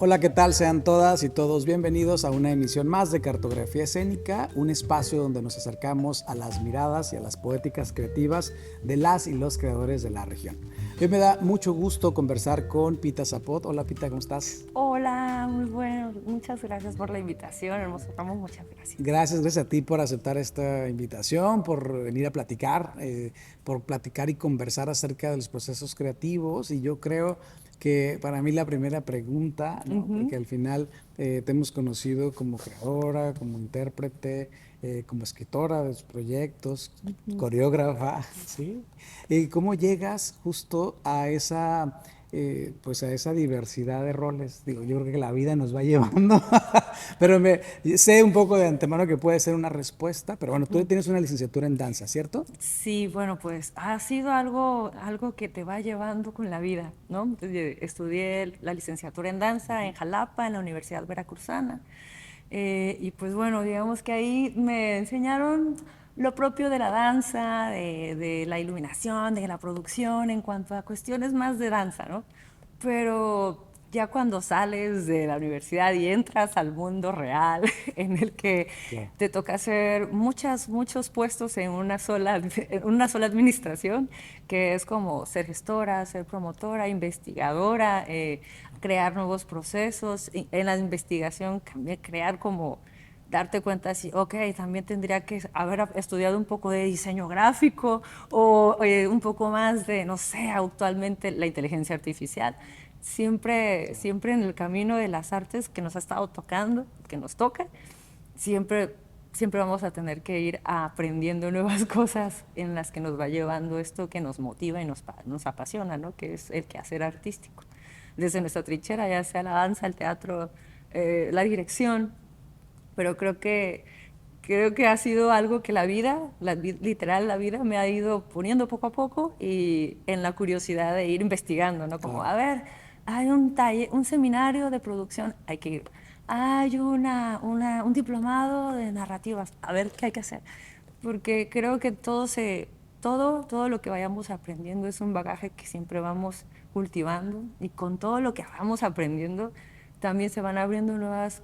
Hola, ¿qué tal? Sean todas y todos bienvenidos a una emisión más de Cartografía Escénica, un espacio donde nos acercamos a las miradas y a las poéticas creativas de las y los creadores de la región. Hoy me da mucho gusto conversar con Pita Zapot. Hola, Pita, ¿cómo estás? Hola, muy bueno. Muchas gracias por la invitación, hermoso Ramos. Muchas gracias. Gracias a ti por aceptar esta invitación, por venir a platicar, por platicar y conversar acerca de los procesos creativos. Y yo creo que para mí la primera pregunta, ¿no? Porque al final te hemos conocido como creadora, como intérprete, como escritora de tus proyectos, coreógrafa, ¿sí? ¿Cómo llegas justo a esa, pues a esa diversidad de roles? Digo, yo creo que la vida nos va llevando, pero sé un poco de antemano que puede ser una respuesta, pero bueno, tú tienes una licenciatura en danza, ¿cierto? Sí, bueno, pues ha sido algo que te va llevando con la vida, ¿no? Entonces, estudié la licenciatura en danza en Jalapa, en la Universidad Veracruzana. Y pues bueno, digamos que ahí me enseñaron lo propio de la danza, de la iluminación, de la producción, en cuanto a cuestiones más de danza, ¿no? Pero ya cuando sales de la universidad y entras al mundo real, en el que Claro. te toca hacer muchos puestos en una sola administración, que es como ser gestora, ser promotora, investigadora, crear nuevos procesos, en la investigación crear como darte cuenta si, ok, también tendría que haber estudiado un poco de diseño gráfico o un poco más de, no sé, actualmente la inteligencia artificial. Siempre en el camino de las artes que nos ha estado tocando, que nos toca, siempre, siempre vamos a tener que ir aprendiendo nuevas cosas en las que nos va llevando esto que nos motiva y nos apasiona, ¿no? Que es el quehacer artístico. Desde nuestra trinchera, ya sea la danza, el teatro, la dirección, pero creo que ha sido algo que literal la vida me ha ido poniendo poco a poco y en la curiosidad de ir investigando, ¿no? Como, Claro. a ver, hay un taller, un seminario de producción, hay que ir. Hay un diplomado de narrativas, a ver qué hay que hacer. Porque creo que todo lo que vayamos aprendiendo es un bagaje que siempre vamos cultivando y con todo lo que vamos aprendiendo también se van abriendo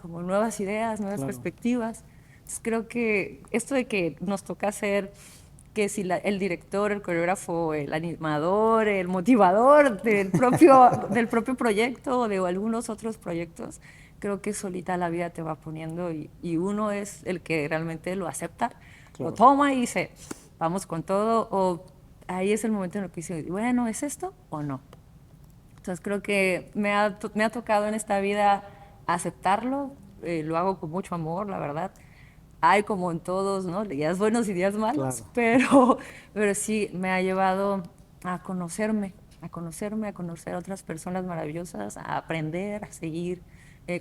como nuevas ideas, nuevas Claro. perspectivas. Entonces, creo que esto de que nos toca hacer que si el director, el coreógrafo, el animador, el motivador del propio proyecto o de algunos otros proyectos, creo que solita la vida te va poniendo y uno es el que realmente lo acepta, lo Claro. toma y dice, vamos con todo, o ahí es el momento en el que dice, bueno, ¿es esto o no? Entonces creo que me ha tocado en esta vida aceptarlo, lo hago con mucho amor, la verdad. Hay como en todos, ¿no? Días buenos y días malos, Claro. pero sí me ha llevado a conocerme, a conocer a otras personas maravillosas, a aprender, a seguir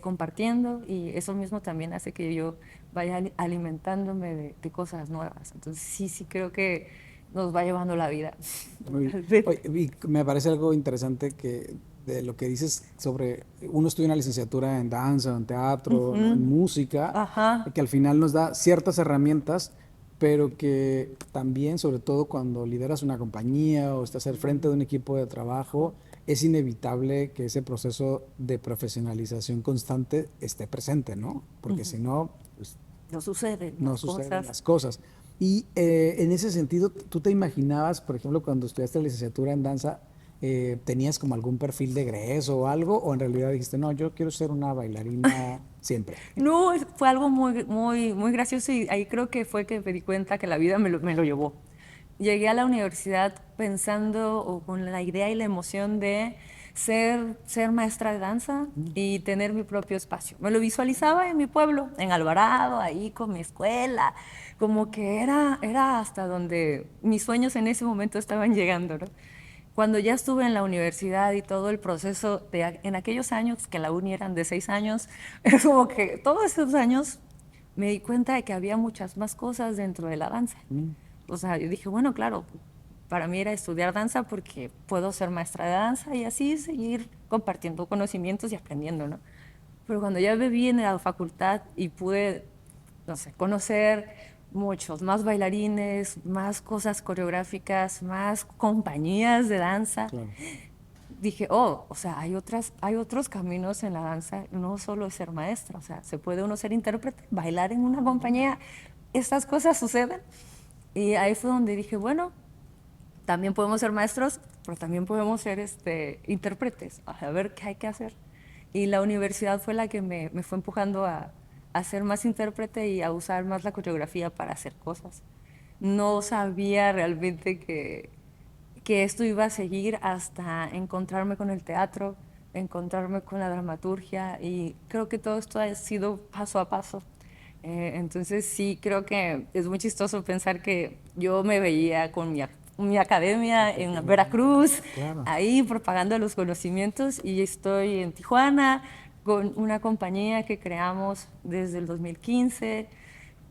compartiendo y eso mismo también hace que yo vaya alimentándome de cosas nuevas. Entonces sí creo que nos va llevando la vida. Oye, y me parece algo interesante que de lo que dices sobre uno estudia una licenciatura en danza, en teatro, ¿no? En música, Ajá. que al final nos da ciertas herramientas, pero que también, sobre todo cuando lideras una compañía o estás al frente de un equipo de trabajo, es inevitable que ese proceso de profesionalización constante esté presente, ¿no? Porque si no, pues No suceden no las suceden cosas. las cosas. Y en ese sentido, ¿tú te imaginabas, por ejemplo, cuando estudiaste la licenciatura en danza, tenías como algún perfil de egreso o algo, o en realidad dijiste, no, yo quiero ser una bailarina siempre? No, fue algo muy gracioso y ahí creo que fue que me di cuenta que la vida me lo llevó. Llegué a la universidad pensando o con la idea y la emoción de ser maestra de danza y tener mi propio espacio. Me lo visualizaba en mi pueblo, en Alvarado, ahí con mi escuela, como que era hasta donde mis sueños en ese momento estaban llegando, ¿no? Cuando ya estuve en la universidad y todo el proceso en aquellos años, que la uni eran de 6 años, es como que todos esos años me di cuenta de que había muchas más cosas dentro de la danza. Mm, O sea, yo dije, bueno, claro, para mí era estudiar danza porque puedo ser maestra de danza y así seguir compartiendo conocimientos y aprendiendo, ¿no? Pero cuando ya viví en la facultad y pude, no sé, conocer muchos más bailarines, más cosas coreográficas, más compañías de danza, claro. dije, oh, o sea, hay otros caminos en la danza, no solo es ser maestra, o sea, se puede uno ser intérprete, bailar en una compañía, estas cosas suceden. Y ahí fue donde dije, bueno, también podemos ser maestros, pero también podemos ser intérpretes, a ver qué hay que hacer. Y la universidad fue la que me fue empujando a ser más intérprete y a usar más la coreografía para hacer cosas. No sabía realmente que esto iba a seguir hasta encontrarme con el teatro, encontrarme con la dramaturgia, y creo que todo esto ha sido paso a paso. Entonces sí, creo que es muy chistoso pensar que yo me veía con mi academia en Veracruz, Claro. ahí propagando los conocimientos, y estoy en Tijuana con una compañía que creamos desde el 2015,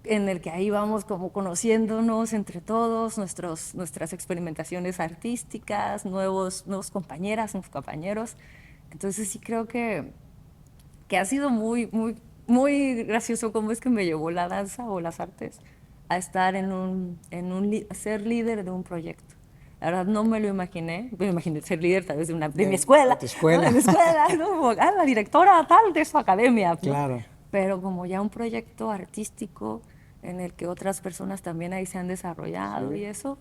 en el que ahí vamos como conociéndonos entre todos, nuestras experimentaciones artísticas, nuevos compañeras, nuevos compañeros. Entonces sí creo que ha sido muy gracioso cómo es que me llevó la danza o las artes a estar a ser líder de un proyecto. La verdad no me imaginé ser líder tal vez de mi escuela, De tu ¿no? De escuela. mi escuela, ¿no? Como, la directora tal de su academia, ¿no? Claro. Pero como ya un proyecto artístico en el que otras personas también ahí se han desarrollado, y eso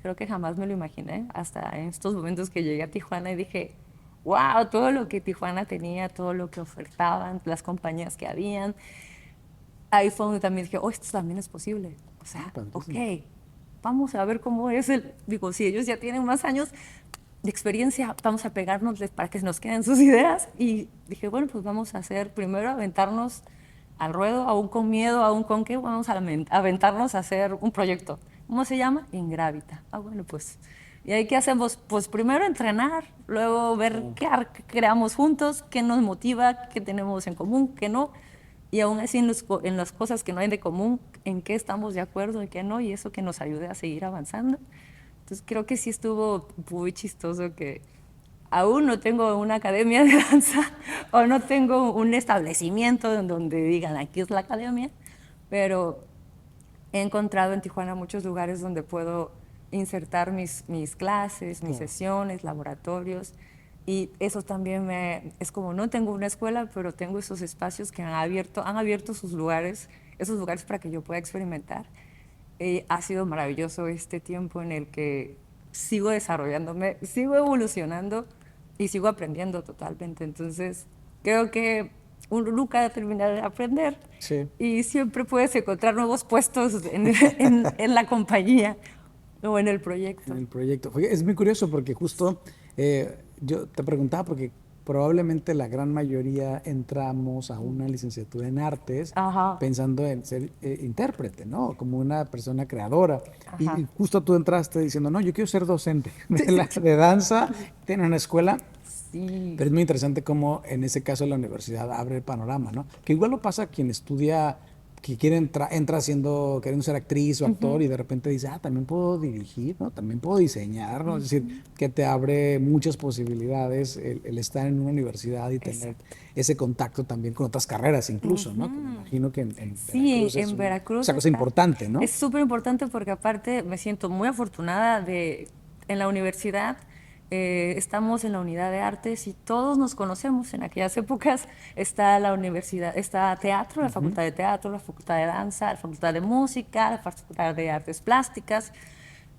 creo que jamás me lo imaginé hasta en estos momentos que llegué a Tijuana y dije, wow, todo lo que Tijuana tenía, todo lo que ofertaban, las compañías que habían. Ahí fue donde también dije, oh, esto también es posible. O sea, ok, Padrísimo. vamos a ver cómo es digo, si ellos ya tienen más años de experiencia, vamos a pegarnos para que nos queden sus ideas. Y dije, bueno, pues vamos a hacer, primero aventarnos al ruedo, aún con miedo, aún con qué, vamos a aventarnos a hacer un proyecto. ¿Cómo se llama? Ingrávita. Ah, bueno, pues. ¿Y ahí qué hacemos? Pues primero entrenar, luego ver qué creamos juntos, qué nos motiva, qué tenemos en común, qué no. Y aún así en las cosas que no hay de común, en qué estamos de acuerdo y qué no, y eso que nos ayude a seguir avanzando. Entonces creo que sí estuvo muy chistoso que aún no tengo una academia de danza o no tengo un establecimiento en donde digan aquí es la academia, pero he encontrado en Tijuana muchos lugares donde puedo insertar mis clases, mis Claro. sesiones, laboratorios, y eso también es como no tengo una escuela, pero tengo esos espacios que han abierto sus lugares, esos lugares para que yo pueda experimentar. Ha sido maravilloso este tiempo en el que sigo desarrollándome, sigo evolucionando y sigo aprendiendo totalmente. Entonces, creo que uno nunca termina de aprender Sí. y siempre puedes encontrar nuevos puestos en la compañía o en el En proyecto. el proyecto. Oye, es muy curioso porque justo yo te preguntaba porque probablemente la gran mayoría entramos a una licenciatura en artes Ajá, pensando en ser intérprete, ¿no? Como una persona creadora. Y ajá. justo tú entraste diciendo, no, yo quiero ser docente Sí, sí, de danza, tiene una escuela. sí. Pero es muy interesante cómo en ese caso la universidad abre el panorama, ¿no? Que igual lo pasa a quien estudia, que entra siendo, queriendo ser actriz o actor y de repente dice, ah, también puedo dirigir, ¿no? También puedo diseñar, ¿no? Es decir, que te abre muchas posibilidades el estar en una universidad y tener Exacto. ese contacto también con otras carreras incluso, ¿no? Que me imagino que en Sí, Veracruz es en Veracruz esa cosa está. importante, ¿no? Es súper importante porque aparte me siento muy afortunada en la universidad. Estamos en la unidad de artes y todos nos conocemos. En aquellas épocas está la universidad, está teatro, la facultad de teatro, la facultad de danza, la facultad de música, la facultad de artes plásticas.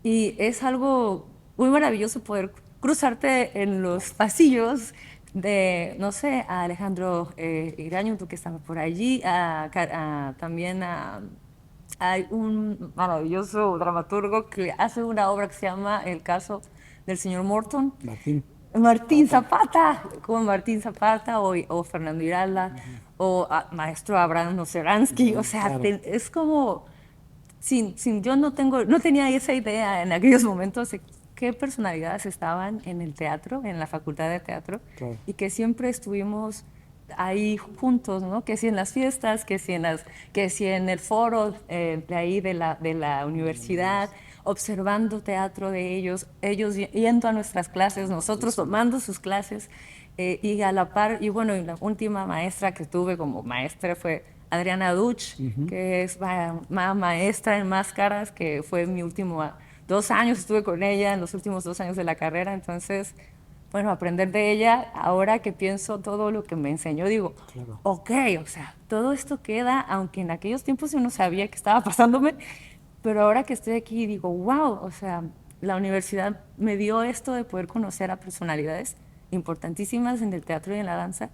Y es algo muy maravilloso poder cruzarte en los pasillos de, no sé, a Alejandro Iraño, tú que estaba por allí, también hay un maravilloso dramaturgo que hace una obra que se llama El caso del señor Morton. Martín Martín Pata. Zapata, como Martín Zapata o Fernando Irala o maestro Abraham Noceransky, o sea, Claro, es como yo no tenía esa idea en aquellos momentos de qué personalidades estaban en el teatro, en la facultad de teatro, claro. y que siempre estuvimos ahí juntos, ¿no? Que si en las fiestas, que si en el foro de ahí de la universidad, observando teatro de ellos yendo a nuestras clases, nosotros tomando sus clases, y a la par, y bueno, y la última maestra que tuve como maestra fue Adriana Duch, que es maestra en máscaras, que fue mi último 2 años, estuve con ella en los últimos 2 años de la carrera. Entonces bueno, aprender de ella, ahora que pienso todo lo que me enseñó, digo, Claro. ok, o sea, todo esto queda, aunque en aquellos tiempos yo no sabía qué estaba pasándome, pero ahora que estoy aquí digo, wow, o sea, la universidad me dio esto de poder conocer a personalidades importantísimas en el teatro y en la danza,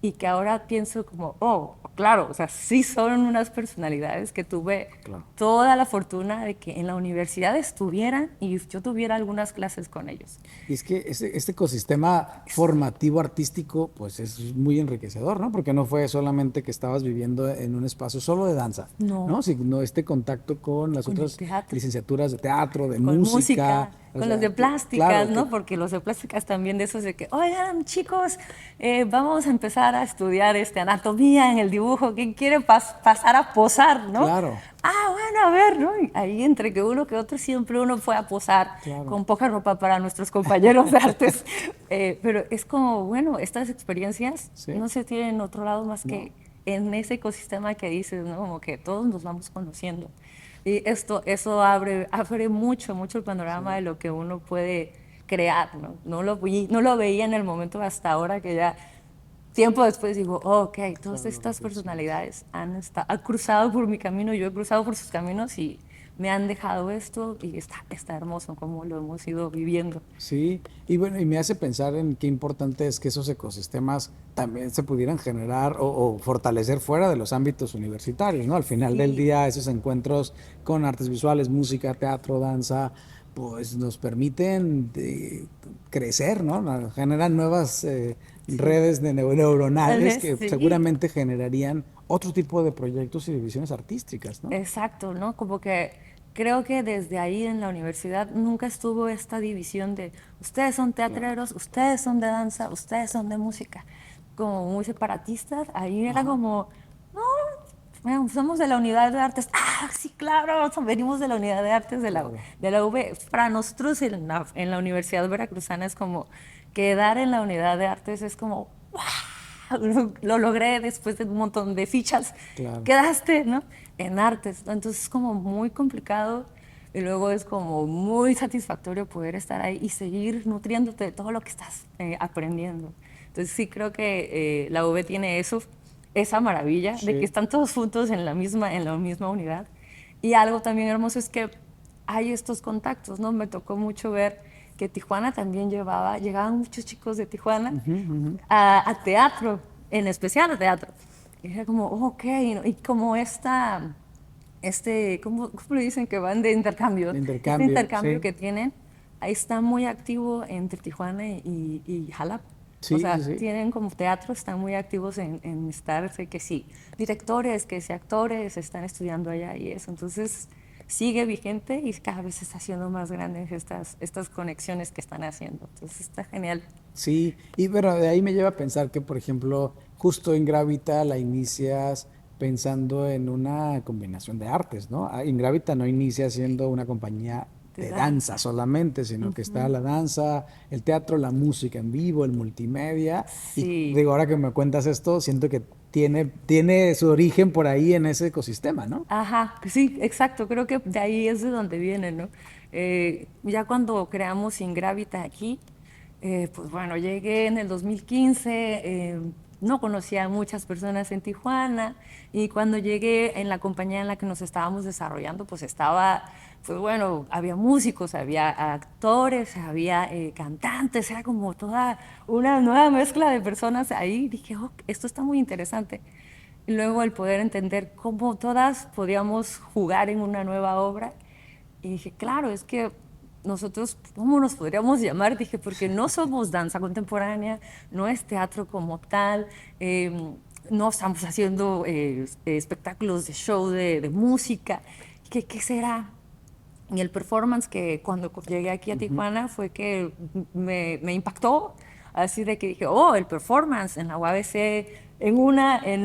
y que ahora pienso como, oh, claro, o sea, sí son unas personalidades que tuve Claro. toda la fortuna de que en la universidad estuvieran y yo tuviera algunas clases con ellos. Y es que este ecosistema formativo artístico, pues es muy enriquecedor, ¿no? Porque no fue solamente que estabas viviendo en un espacio solo de danza, ¿no? No, Sino este contacto con las con el otras teatro, licenciaturas de teatro, de con música, música, o con los de sea, plásticas, claro, ¿no? Porque los de plásticas también de esos de que, oigan, chicos, vamos a empezar a estudiar anatomía en el dibujo, ¿quién quiere pasar a posar, ¿no? claro, Ah, bueno, a ver, ¿no? Y ahí entre que uno que otro siempre uno fue a posar claro, con poca ropa para nuestros compañeros de artes, pero es como, bueno, estas experiencias sí, no se tienen en otro lado más ¿no? que en ese ecosistema que dices, ¿no? Como que todos nos vamos conociendo. Y eso abre mucho, mucho el panorama de lo que uno puede crear, ¿no? No lo veía en el momento hasta ahora que ya tiempo después digo, oh, ok, todas Claro, lo estas reflexionas. personalidades han cruzado por mi camino, yo he cruzado por sus caminos y me han dejado esto y está hermoso como lo hemos ido viviendo. Sí, y bueno, y me hace pensar en qué importante es que esos ecosistemas también se pudieran generar o fortalecer fuera de los ámbitos universitarios, ¿no? Al final del Sí, día, esos encuentros con artes visuales, música, teatro, danza, pues nos permiten crecer, ¿no? Generan nuevas sí, redes de neuronales que sí. seguramente generarían otro tipo de proyectos y de visiones artísticas, ¿no? Exacto, ¿no? Como que creo que desde ahí en la universidad nunca estuvo esta división de ustedes son Claro. teatreros, ustedes son de danza, ustedes son de música, como muy separatistas. Ahí era Ajá. como, no, bueno, somos de la unidad de artes. Ah, sí, claro, venimos de la unidad de artes Claro. de la UV. Para nosotros en la Universidad Veracruzana es como quedar en la unidad de artes es como, lo logré después de un montón de fichas, Claro. quedaste, ¿no? En artes, ¿no? Entonces es como muy complicado y luego es como muy satisfactorio poder estar ahí y seguir nutriéndote de todo lo que estás aprendiendo. Entonces sí creo que la UV tiene eso, esa maravilla de que Sí. están todos juntos en la misma unidad. Y algo también hermoso es que hay estos contactos, ¿no? Me tocó mucho ver que Tijuana también llegaban muchos chicos de Tijuana Ujú, ujú. a teatro, en especial a teatro. Y era como, oh, ok, ¿no? Y como ¿cómo le dicen que van de intercambio? De Este intercambio, intercambio sí. que tienen, ahí está muy activo entre Tijuana y Jalapa. O Sí, sí, sea, sí. tienen como teatro, están muy activos en estar, sé que sí, directores, que sí, actores, están estudiando allá y eso. Entonces, sigue vigente y cada vez se está haciendo más grandes estas conexiones que están haciendo. Entonces, está genial. Sí, y bueno, de ahí me lleva a pensar que, por ejemplo, justo en Gravita la inicias pensando en una combinación de artes, ¿no? En Gravita no inicia siendo una compañía De de danza danza. solamente, sino que está la danza, el teatro, la música en vivo, el multimedia. Y Sí, digo, ahora que me cuentas esto, siento que tiene su origen por ahí en ese ecosistema, ¿no? ajá, sí, exacto, creo que de ahí es de donde viene, ¿no? Ya cuando creamos Ingravita aquí, pues bueno, llegué en el 2015, no conocía a muchas personas en Tijuana y cuando llegué en la compañía en la que nos estábamos desarrollando, pues bueno, había músicos, había actores, había cantantes, era como toda una nueva mezcla de personas ahí. Dije, oh, esto está muy interesante. Y luego el poder entender cómo todas podíamos jugar en una nueva obra. Y dije, claro, es que nosotros, ¿cómo nos podríamos llamar? Dije, porque no somos danza contemporánea, no es teatro como tal, no estamos haciendo espectáculos de show de música. ¿Qué será? Y el performance que cuando llegué aquí a Ujú. Tijuana fue que me impactó, así de que dije, oh, el performance en la UABC. En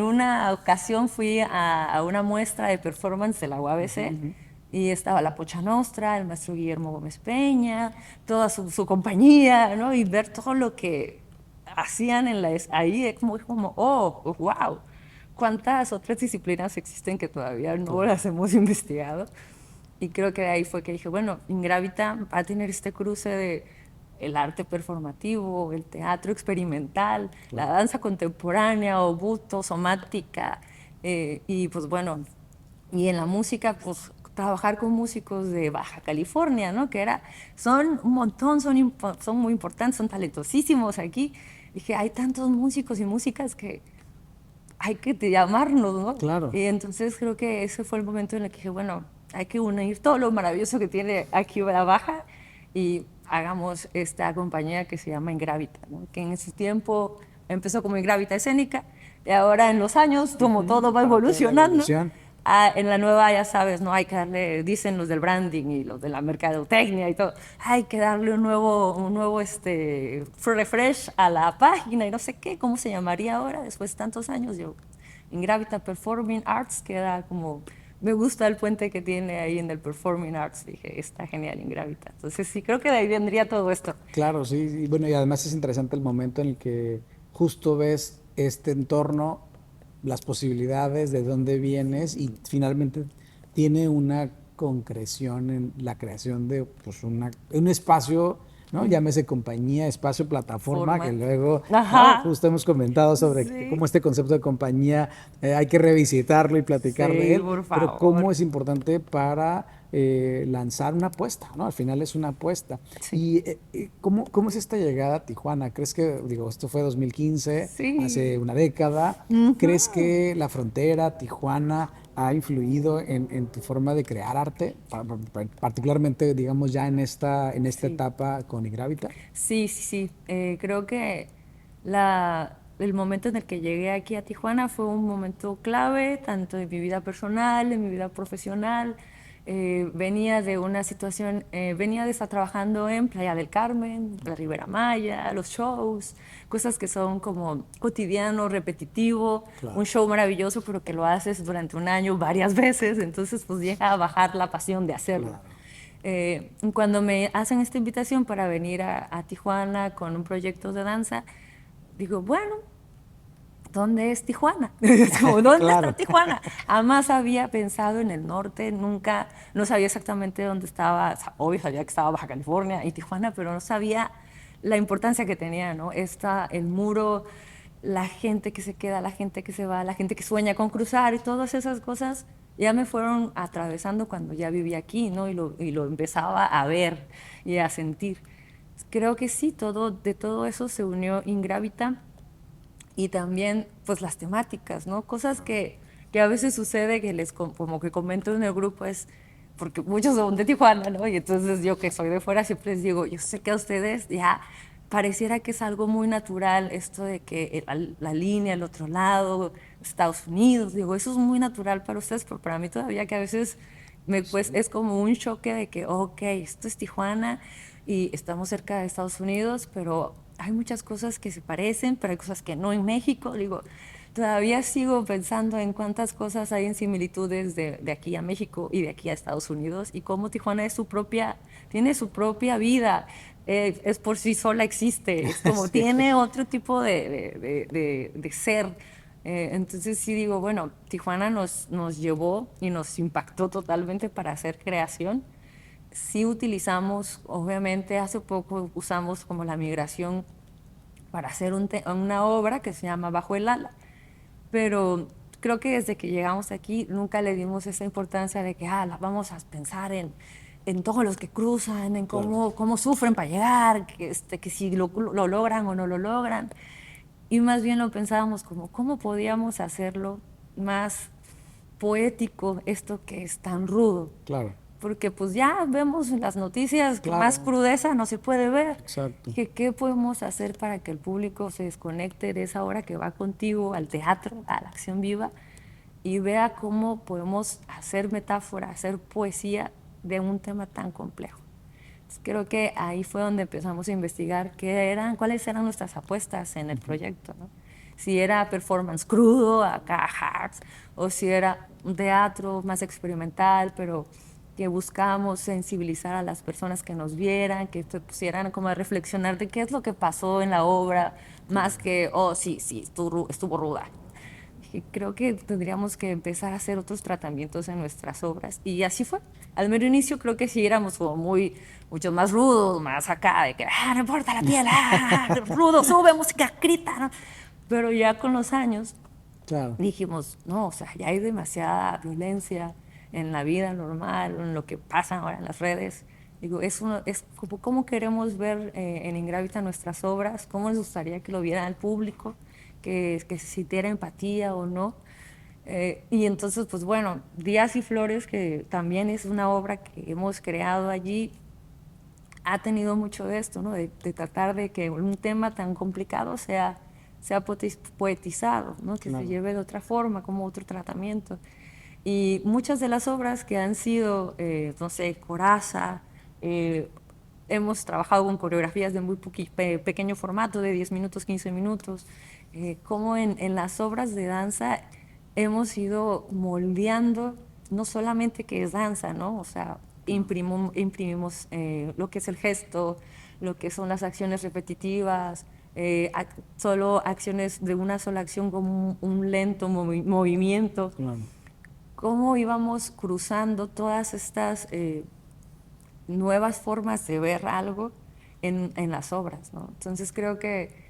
una ocasión fui a una muestra de performance de la Ujú, UABC ujú. y estaba la Pocha Nostra, el maestro Guillermo Gómez Peña, toda su compañía, ¿no? Y ver todo lo que hacían ahí, es como, oh, wow, cuántas otras disciplinas existen que todavía no Claro. las hemos investigado. Y creo que de ahí fue que dije, bueno, Ingravita va a tener este cruce de el arte performativo, el teatro experimental, la danza contemporánea, obuto, somática, y pues bueno, y en la música, pues trabajar con músicos de Baja California, ¿no? Son un montón, son muy importantes, son talentosísimos aquí. Dije, hay tantos músicos y músicas que hay que llamarnos, ¿no? Claro. Y entonces creo que ese fue el momento en el que dije, bueno, hay que unir todo lo maravilloso que tiene aquí la Baja y hagamos esta compañía que se llama Ingravita, ¿no? Que en ese tiempo empezó como Ingravita Escénica y ahora en los años, como todo va Parte de la evolucionando, evolución. en la nueva, ya sabes, no hay que darle, dicen los del branding y los de la mercadotecnia y todo, hay que darle un nuevo refresh a la página y no sé qué, cómo se llamaría ahora después de tantos años. Yo, Ingravita Performing Arts, queda como, me gusta el puente que tiene ahí en el Performing Arts, dije, está genial Ingravita. Entonces sí, creo que de ahí vendría todo esto. Claro, sí, y bueno, y además es interesante el momento en el que justo ves este entorno, las posibilidades, de dónde vienes y finalmente tiene una concreción en la creación de pues un espacio, ¿no? Llámese compañía, espacio, plataforma, que Forma. luego, ¿no? Ajá. Justo hemos comentado sobre Sí. cómo este concepto de compañía hay que revisitarlo y platicar de Sí, él, por pero favor. cómo es importante para lanzar una apuesta, ¿no? Al final es una apuesta. Sí. ¿Y cómo es esta llegada a Tijuana? ¿Crees que, digo, esto fue 2015, Sí. hace una década? ¿Crees Ujú. que la frontera, Tijuana, ha influido en tu forma de crear arte? Particularmente, digamos, ya en esta Sí. etapa con Ingravita. Sí, sí, sí. Creo que el momento en el que llegué aquí a Tijuana fue un momento clave, tanto en mi vida personal, en mi vida profesional. Venía de una situación, venía de estar trabajando en Playa del Carmen, la Ribera Maya, los shows, cosas que son como cotidiano, repetitivo, un Claro. show maravilloso, pero que lo haces durante un año varias veces, entonces pues llega a bajar la pasión de hacerlo. Claro. Cuando me hacen esta invitación para venir a Tijuana con un proyecto de danza, digo, bueno, ¿dónde es Tijuana? Es como, ¿dónde está Claro. Tijuana? Jamás había pensado en el norte, nunca, no sabía exactamente dónde estaba, obvio sabía que estaba Baja California y Tijuana, pero no sabía la importancia que tenía, ¿no? El muro, la gente que se queda, la gente que se va, la gente que sueña con cruzar y todas esas cosas ya me fueron atravesando cuando ya vivía aquí, ¿no? Y lo empezaba a ver y a sentir. Creo que sí, de todo eso se unió Ingravita y también pues las temáticas, ¿no? Cosas que a veces sucede que como que comento en el grupo es porque muchos son de Tijuana, ¿no? Y entonces yo que soy de fuera siempre les digo, yo sé que a ustedes ya pareciera que es algo muy natural esto de que la línea, el otro lado, Estados Unidos, digo, eso es muy natural para ustedes, pero para mí todavía que a veces pues, es como un choque de que, ok, esto es Tijuana y estamos cerca de Estados Unidos, pero hay muchas cosas que se parecen, pero hay cosas que no en México. Digo, todavía sigo pensando en cuántas cosas hay en similitudes de aquí a México y de aquí a Estados Unidos y cómo Tijuana tiene su propia vida. Es por sí sola existe, es como Sí. tiene otro tipo de ser. Entonces sí digo, bueno, Tijuana nos llevó y nos impactó totalmente para hacer creación. Sí utilizamos, obviamente hace poco usamos como la migración para hacer una obra que se llama Bajo el ala, pero creo que desde que llegamos aquí nunca le dimos esa importancia de que vamos a pensar en todos los que cruzan, en Claro. cómo sufren para llegar, que si lo logran o no lo logran. Y más bien lo pensábamos como cómo podíamos hacerlo más poético, esto que es tan rudo. Claro. Porque pues ya vemos en las noticias que más Claro. crudeza no se puede ver. Exacto. Dije, ¿qué podemos hacer para que el público se desconecte de esa hora que va contigo al teatro, a la acción viva, y vea cómo podemos hacer metáfora, hacer poesía de un tema tan complejo? Creo que ahí fue donde empezamos a investigar cuáles eran nuestras apuestas en el proyecto, ¿no? Si era performance crudo, acá hard, o si era un teatro más experimental, pero que buscábamos sensibilizar a las personas que nos vieran, que se pusieran como a reflexionar de qué es lo que pasó en la obra, más que, oh, sí, sí, estuvo ruda. que creo que tendríamos que empezar a hacer otros tratamientos en nuestras obras. Y así fue. Al mero inicio creo que sí éramos como mucho más rudos, más acá, de que, no importa la piel, rudo, sube, música, grita, ¿no? Pero ya con los años Claro. dijimos, no, o sea, ya hay demasiada violencia en la vida normal, en lo que pasa ahora en las redes. Digo, es como, cómo queremos ver en Ingrávita nuestras obras, cómo nos gustaría que lo viera el público, que se sintiera empatía o no. Y entonces, pues bueno, Días y Flores, que también es una obra que hemos creado allí, ha tenido mucho de esto, ¿no? De tratar de que un tema tan complicado sea poetizado, ¿no? Que se Claro. lleve de otra forma, como otro tratamiento. Y muchas de las obras que han sido, no sé, Coraza, hemos trabajado con coreografías de muy pequeño formato, de 10 minutos, 15 minutos, como en las obras de danza hemos ido moldeando no solamente que es danza, ¿no? O sea, imprimimos lo que es el gesto, lo que son las acciones repetitivas, solo acciones de una sola acción como un lento movimiento. Claro. Cómo íbamos cruzando todas estas nuevas formas de ver algo en las obras, ¿no? Entonces creo que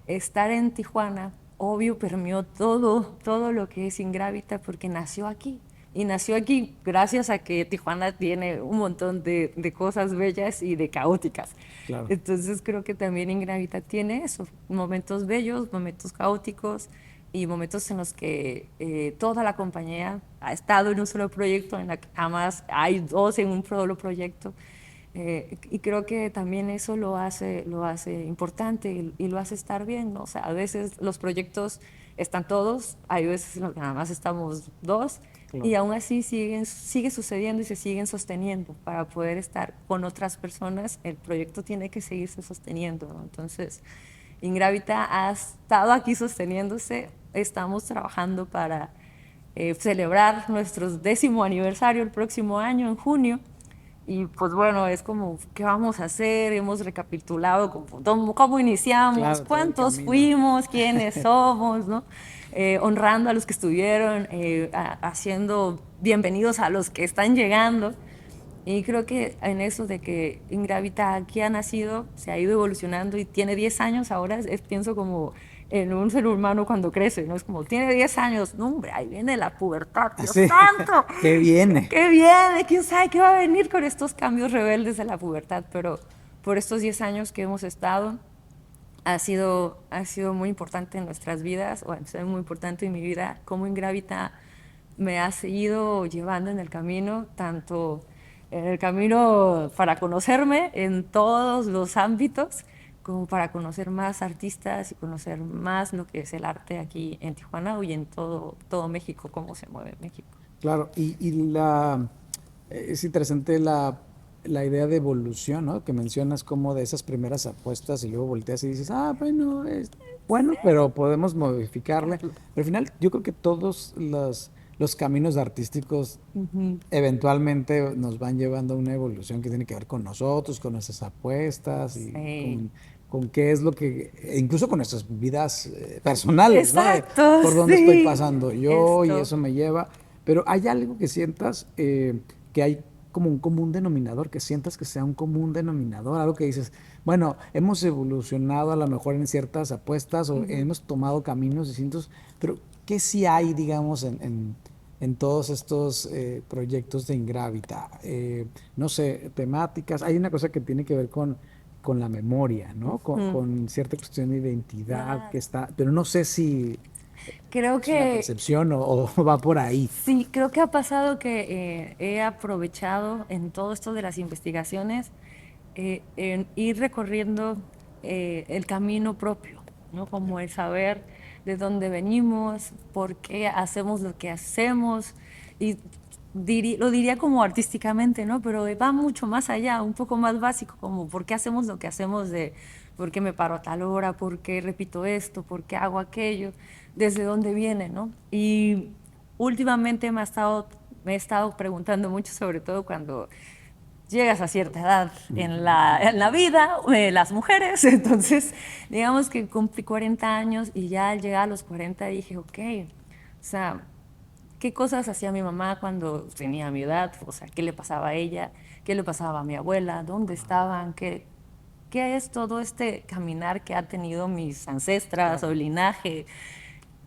estar en Tijuana, obvio, permeó todo lo que es Ingrávita porque nació aquí. Y nació aquí gracias a que Tijuana tiene un montón de cosas bellas y de caóticas. Claro. Entonces creo que también Ingrávita tiene eso, momentos bellos, momentos caóticos y momentos en los que toda la compañía ha estado en un solo proyecto, en la que jamás hay dos en un solo proyecto. Y creo que también eso lo hace importante y lo hace estar bien, ¿no? O sea, a veces los proyectos están todos, hay veces en los que nada más estamos dos, y Claro. aún así sigue sucediendo y se siguen sosteniendo. Para poder estar con otras personas, el proyecto tiene que seguirse sosteniendo, ¿no? Entonces, Ingrávita ha estado aquí sosteniéndose, estamos trabajando para celebrar nuestro 10º aniversario el próximo año, en junio. Y pues bueno, es como, ¿qué vamos a hacer? Hemos recapitulado cómo iniciamos, Claro, todo el cuántos camino. fuimos, quiénes somos, ¿no? Honrando a los que estuvieron, haciendo bienvenidos a los que están llegando. Y creo que en eso de que Ingravita aquí ha nacido, se ha ido evolucionando y tiene 10 años ahora, pienso como en un ser humano cuando crece, ¿no? Es como, tiene 10 años, no hombre, ahí viene la pubertad, Dios Sí. santo, ¿Qué viene? qué viene, quién sabe qué va a venir con estos cambios rebeldes de la pubertad, pero por estos 10 años que hemos estado, ha sido muy importante en nuestras vidas, o ha sido muy importante en mi vida, cómo Ingravita me ha seguido llevando en el camino, tanto en el camino para conocerme en todos los ámbitos, como para conocer más artistas y conocer más lo que es el arte aquí en Tijuana y en todo México, cómo se mueve México. Claro, es interesante la idea de evolución, ¿no? Que mencionas como de esas primeras apuestas y luego volteas y dices, ah, bueno, es bueno, pero podemos modificarle. Pero al final yo creo que todos los caminos artísticos eventualmente nos van llevando a una evolución que tiene que ver con nosotros, con nuestras apuestas y Sí. con qué es lo que, e incluso con nuestras vidas personales, ¿no? De Exacto, por dónde estoy sí. pasando yo y Esto. eso me lleva. Pero hay algo que sientas que hay como un común denominador, que sientas que sea un común denominador, algo que dices, bueno, hemos evolucionado a lo mejor en ciertas apuestas o hemos tomado caminos distintos, pero ¿qué sí hay, digamos, en todos estos proyectos de Ingrávita? No sé, temáticas. Hay una cosa que tiene que ver con la memoria, ¿no? Con cierta cuestión de identidad Claro. que está, pero no sé si Creo es una que percepción o va por ahí. sí, creo que ha pasado que he aprovechado en todo esto de las investigaciones en ir recorriendo el camino propio, ¿no? Como el saber de dónde venimos, por qué hacemos lo que hacemos, y lo diría como artísticamente, ¿no? Pero va mucho más allá, un poco más básico, como por qué hacemos lo que hacemos, de por qué me paro a tal hora, por qué repito esto, por qué hago aquello, desde dónde viene, ¿no? Y últimamente me he estado preguntando mucho, sobre todo cuando llegas a cierta edad en la vida, las mujeres. Entonces, digamos que cumplí 40 años y ya al llegar a los 40 dije, ok, O sea, qué cosas hacía mi mamá cuando tenía mi edad, o sea, qué le pasaba a ella, qué le pasaba a mi abuela, dónde estaban, qué es todo este caminar que ha tenido mis ancestras o Claro. linaje,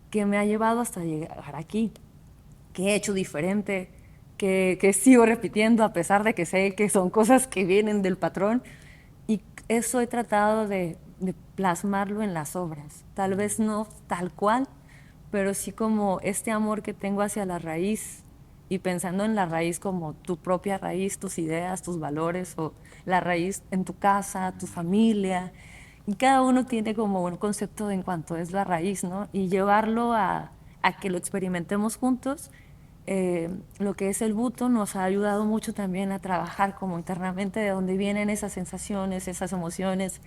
que me ha llevado hasta llegar aquí, que he hecho diferente, que sigo repitiendo a pesar de que sé que son cosas que vienen del patrón. Y eso he tratado de plasmarlo en las obras. Tal vez no tal cual, pero sí como este amor que tengo hacia la raíz y pensando en la raíz como tu propia raíz, tus ideas, tus valores o la raíz en tu casa, tu familia. Y cada uno tiene como un concepto en cuanto es la raíz, ¿no? Y llevarlo a que lo experimentemos juntos. Lo que es el buto nos ha ayudado mucho también a trabajar como internamente de dónde vienen esas sensaciones, esas emociones,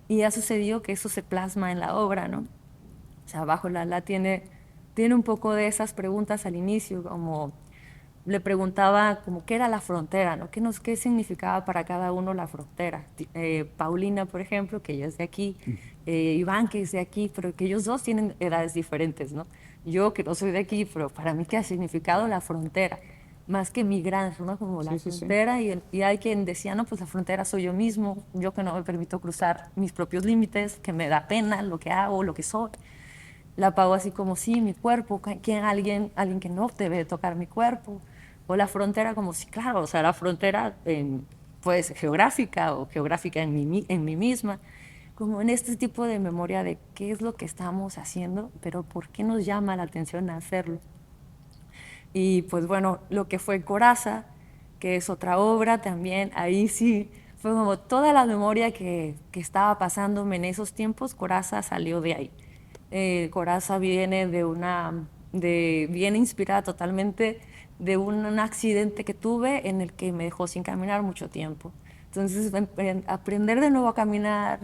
y ha sucedido que eso se plasma en la obra, ¿no? O sea, Bajo la ala tiene un poco de esas preguntas al inicio, como le preguntaba como qué era la frontera, ¿no? ¿Qué significaba para cada uno la frontera? Paulina, por ejemplo, que ella es de aquí, Iván, que es de aquí, pero que ellos dos tienen edades diferentes, ¿no? Yo, que no soy de aquí, pero para mí, ¿qué ha significado la frontera? Más que migrar, ¿no? Como la Sí, sí, sí. frontera, y hay quien decía, no, pues la frontera soy yo mismo, yo que no me permito cruzar mis propios límites, que me da pena lo que hago, lo que soy. La pago así como, sí, mi cuerpo, alguien que no debe tocar mi cuerpo. O la frontera como, sí, claro, o sea, la frontera puede ser geográfica o geográfica en mí misma. Como en este tipo de memoria de qué es lo que estamos haciendo, pero por qué nos llama la atención hacerlo. Y pues bueno, lo que fue Coraza, que es otra obra también, ahí sí fue como toda la memoria que estaba pasándome en esos tiempos, Coraza salió de ahí. Coraza viene viene inspirada totalmente de un accidente que tuve en el que me dejó sin caminar mucho tiempo. Entonces, aprender de nuevo a caminar,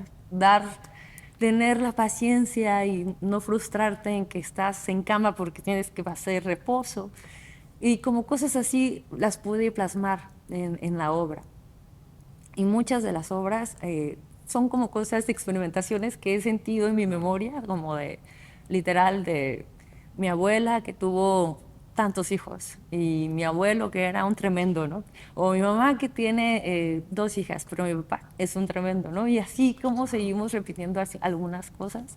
tener la paciencia y no frustrarte en que estás en cama porque tienes que hacer reposo. Y como cosas así las pude plasmar en la obra. Y muchas de las obras son como cosas de experimentaciones que he sentido en mi memoria, como de literal de mi abuela que tuvo tantos hijos y mi abuelo que era un tremendo, ¿no? O mi mamá que tiene dos hijas, pero mi papá es un tremendo, ¿no? Y así como seguimos repitiendo algunas cosas.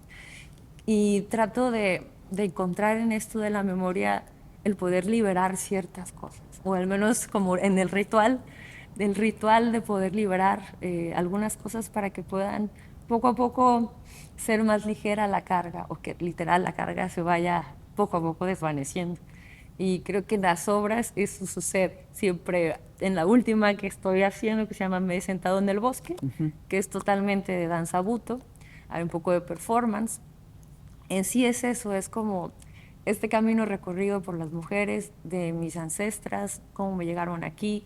Y trato de encontrar en esto de la memoria el poder liberar ciertas cosas, o al menos como en el ritual, del ritual de poder liberar algunas cosas para que puedan poco a poco ser más ligera la carga, o que literal la carga se vaya poco a poco desvaneciendo. Y creo que en las obras eso sucede siempre. En la última que estoy haciendo, que se llama Me he sentado en el bosque, Ujú. que es totalmente de danza buto, hay un poco de performance. En sí es eso, es como este camino recorrido por las mujeres de mis ancestras, cómo me llegaron aquí,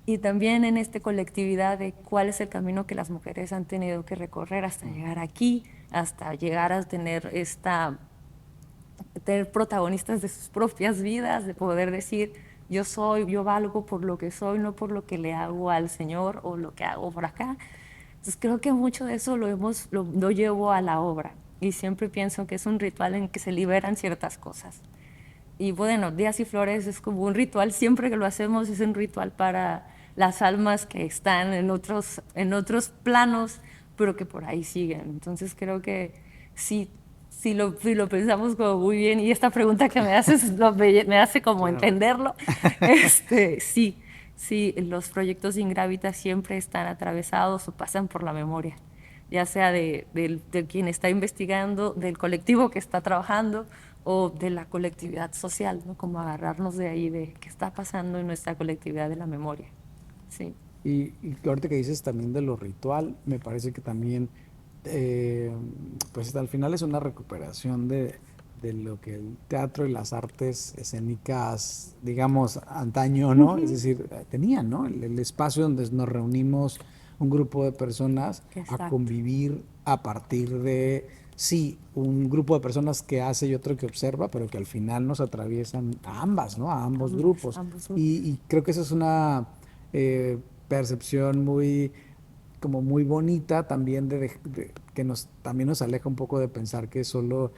y también en esta colectividad de cuál es el camino que las mujeres han tenido que recorrer hasta llegar aquí, hasta llegar a tener protagonistas de sus propias vidas, de poder decir, yo valgo por lo que soy, no por lo que le hago al Señor o lo que hago por acá. Entonces creo que mucho de eso lo llevo a la obra y siempre pienso que es un ritual en que se liberan ciertas cosas. Y bueno, Días y Flores es como un ritual, siempre que lo hacemos es un ritual para las almas que están en otros planos, pero que por ahí siguen. Entonces creo que sí, si lo pensamos como muy bien, y esta pregunta que me haces me hace como Claro. entenderlo, sí, sí, los proyectos Ingrávita siempre están atravesados o pasan por la memoria, ya sea de quien está investigando, del colectivo que está trabajando o de la colectividad social, ¿no? Como agarrarnos de ahí, de qué está pasando en nuestra colectividad de la memoria. Sí. Y ahorita que dices también de lo ritual, me parece que también, eh, pues al final es una recuperación de lo que el teatro y las artes escénicas, digamos, antaño, ¿no? Es Ujú. decir, tenían, ¿no? El espacio donde nos reunimos un grupo de personas a Exacto. convivir a partir de, sí, un grupo de personas que hace y otro que observa, pero que al final nos atraviesan a ambas, ¿no? A ambos grupos. Ambos Y creo que esa es una percepción muy como muy bonita también que también nos aleja un poco de pensar que solo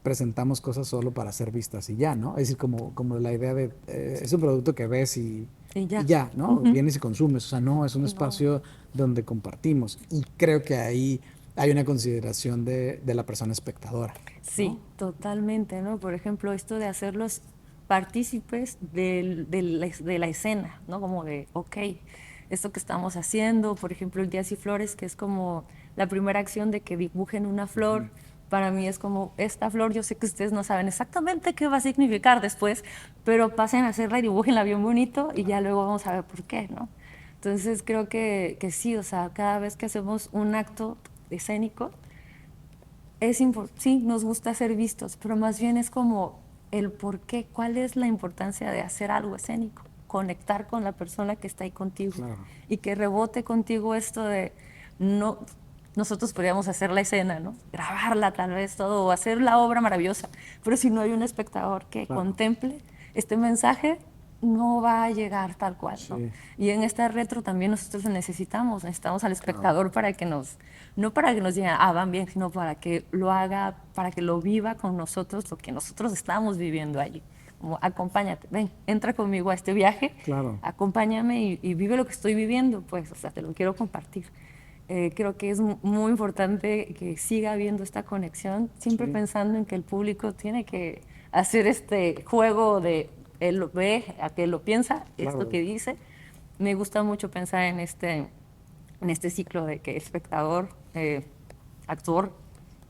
presentamos cosas solo para ser vistas y ya, ¿no? Es decir, como la idea de es un producto que ves Y y ya. ya, ¿no? Ujú. Vienes y consumes, o sea, no, es un No. espacio donde compartimos y creo que ahí hay una consideración de la persona espectadora, Sí, ¿no? totalmente, ¿no? Por ejemplo, esto de hacerlos partícipes de la escena, ¿no? Como de, ok, esto que estamos haciendo, por ejemplo, el Días y Flores, que es como la primera acción de que dibujen una flor, para mí es como, esta flor, yo sé que ustedes no saben exactamente qué va a significar después, pero pasen a hacerla y dibújenla bien bonito y ya luego vamos a ver por qué, ¿no? Entonces creo que sí, o sea, cada vez que hacemos un acto escénico, sí, nos gusta ser vistos, pero más bien es como el por qué, cuál es la importancia de hacer algo escénico, conectar con la persona que está ahí contigo Claro, y que rebote contigo esto de no, nosotros podríamos hacer la escena, ¿no? Grabarla tal vez todo o hacer la obra maravillosa, pero si no hay un espectador que claro, contemple este mensaje, no va a llegar tal cual, ¿no? sí, Y en esta retro también nosotros necesitamos al claro, espectador para que no para que nos digan, ah, van bien, sino para que lo haga, para que lo viva con nosotros, lo que nosotros estamos viviendo allí. Como, acompáñate, ven, entra conmigo a este viaje, claro, acompáñame y vive lo que estoy viviendo, pues, o sea, te lo quiero compartir. Creo que es muy importante que siga habiendo esta conexión, siempre sí, pensando en que el público tiene que hacer este juego de él lo ve, a que lo piensa, esto claro. que dice. Me gusta mucho pensar en este ciclo de que espectador, actor,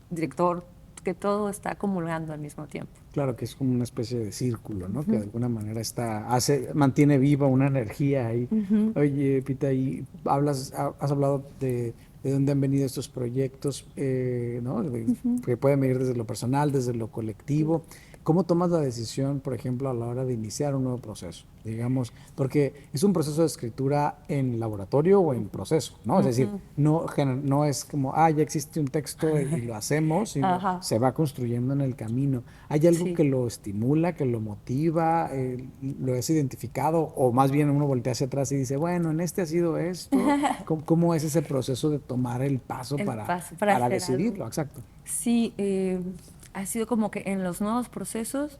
director, que todo está comulgando al mismo tiempo. Claro que es como una especie de círculo, ¿no? Que de alguna manera mantiene viva una energía ahí. Oye, Pita, y has hablado de dónde han venido estos proyectos, ¿no? Que pueden venir desde lo personal, desde lo colectivo. ¿Cómo tomas la decisión, por ejemplo, a la hora de iniciar un nuevo proceso? Digamos, porque es un proceso de escritura en laboratorio o en proceso, ¿no? Es decir, no es como, ya existe un texto y lo hacemos, sino Ajá, se va construyendo en el camino. ¿Hay algo sí. que lo estimula, que lo motiva, lo has identificado o más bien uno voltea hacia atrás y dice, bueno, en este ha sido esto? ¿Cómo es ese proceso de tomar el paso El paso para para hacer algo. decidirlo? Exacto. Sí, ha sido como que en los nuevos procesos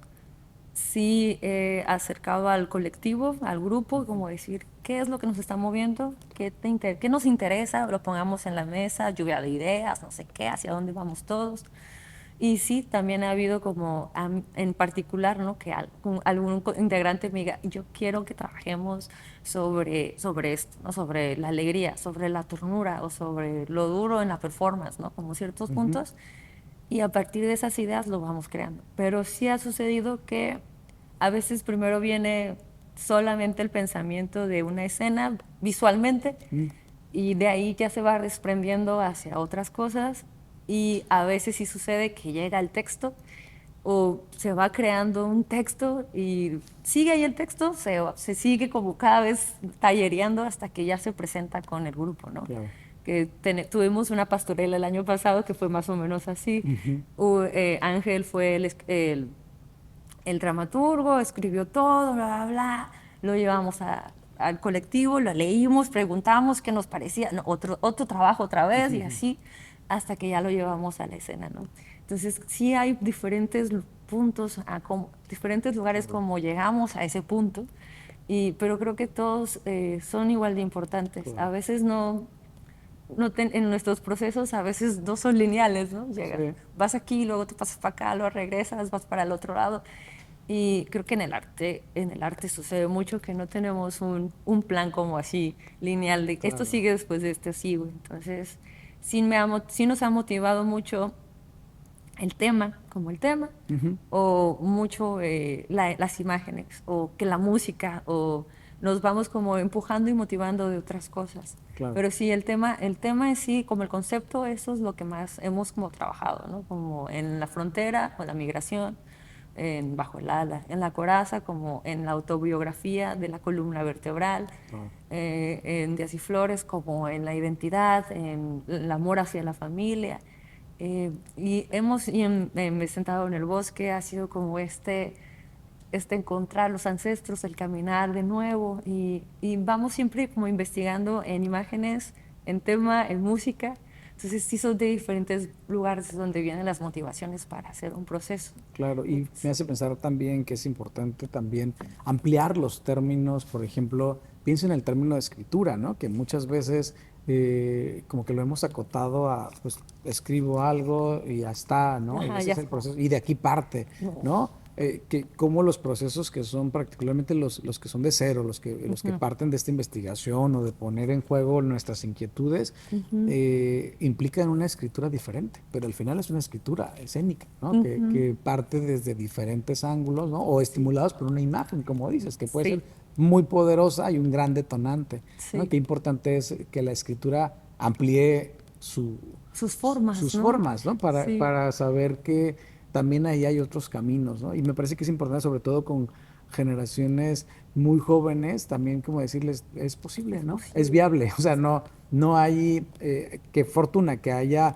sí he acercado al colectivo, al grupo, como decir, ¿qué es lo que nos está moviendo? ¿Qué nos interesa? Lo pongamos en la mesa, lluvia de ideas, no sé qué, hacia dónde vamos todos. Y sí, también ha habido como, en particular, ¿no? Que algún integrante me diga, yo quiero que trabajemos sobre esto, ¿no? Sobre la alegría, sobre la ternura o sobre lo duro en la performance, ¿no? Como ciertos Ujú. puntos. Y a partir de esas ideas lo vamos creando. Pero sí ha sucedido que a veces primero viene solamente el pensamiento de una escena visualmente y de ahí ya se va desprendiendo hacia otras cosas y a veces sí sucede que llega el texto o se va creando un texto y sigue ahí el texto, se sigue como cada vez tallereando hasta que ya se presenta con el grupo, ¿no? Claro. Que tuvimos una pastorela el año pasado que fue más o menos así. Ujú. Ángel fue el dramaturgo, escribió todo, bla, bla, bla. Lo llevamos al colectivo, lo leímos, preguntamos qué nos parecía, no, otro trabajo otra vez y así, hasta que ya lo llevamos a la escena, ¿no? Entonces, sí hay diferentes puntos, diferentes lugares Claro, como llegamos a ese punto, pero creo que todos son igual de importantes. A claro. veces en nuestros procesos a veces no son lineales, ¿no? Llegas, Sí, vas aquí, luego te pasas para acá, luego regresas, vas para el otro lado. Y creo que en el arte sucede mucho que no tenemos un plan como así lineal de esto claro. sigue después de esto sigue. Entonces, sí nos ha motivado mucho el tema, como el tema, Ujú. o mucho las imágenes, o que la música, o nos vamos como empujando y motivando de otras cosas. Claro. Pero sí, el tema en sí, como el concepto, eso es lo que más hemos como trabajado, ¿no? Como en la frontera, o la migración, en Bajo el ala, en la coraza, como en la autobiografía de la columna vertebral, Claro. en Días y Flores, como en la identidad, en el amor hacia la familia. Me he sentado en el bosque, ha sido como este encontrar los ancestros, el caminar de nuevo y vamos siempre como investigando en imágenes en tema, en música. Entonces sí son de diferentes lugares donde vienen las motivaciones para hacer un proceso. Claro, y me hace pensar también que es importante también ampliar los términos, por ejemplo, pienso en el término de escritura, ¿no? Que muchas veces como que lo hemos acotado a, pues escribo algo y ya está, ¿no? Y Ajá, ese ya es el está. proceso, y de aquí parte, No. ¿no? Que como los procesos que son particularmente los que son de cero, los que Ujú, parten de esta investigación o de poner en juego nuestras inquietudes, ujú, implican una escritura diferente, pero al final es una escritura escénica, ¿no? ujú. Que parte desde diferentes ángulos, ¿no? O estimulados por una imagen, como dices, que puede ser Sí, muy poderosa y un gran detonante, ¿no? sí. Qué importante es que la escritura amplíe Sus formas, sus ¿no? formas, ¿no? Sí. Para saber que también ahí hay otros caminos, ¿no? Y me parece que es importante, sobre todo con generaciones muy jóvenes, también como decirles, es posible, Es ¿no? Es posible. viable, o sea, no hay, qué fortuna que haya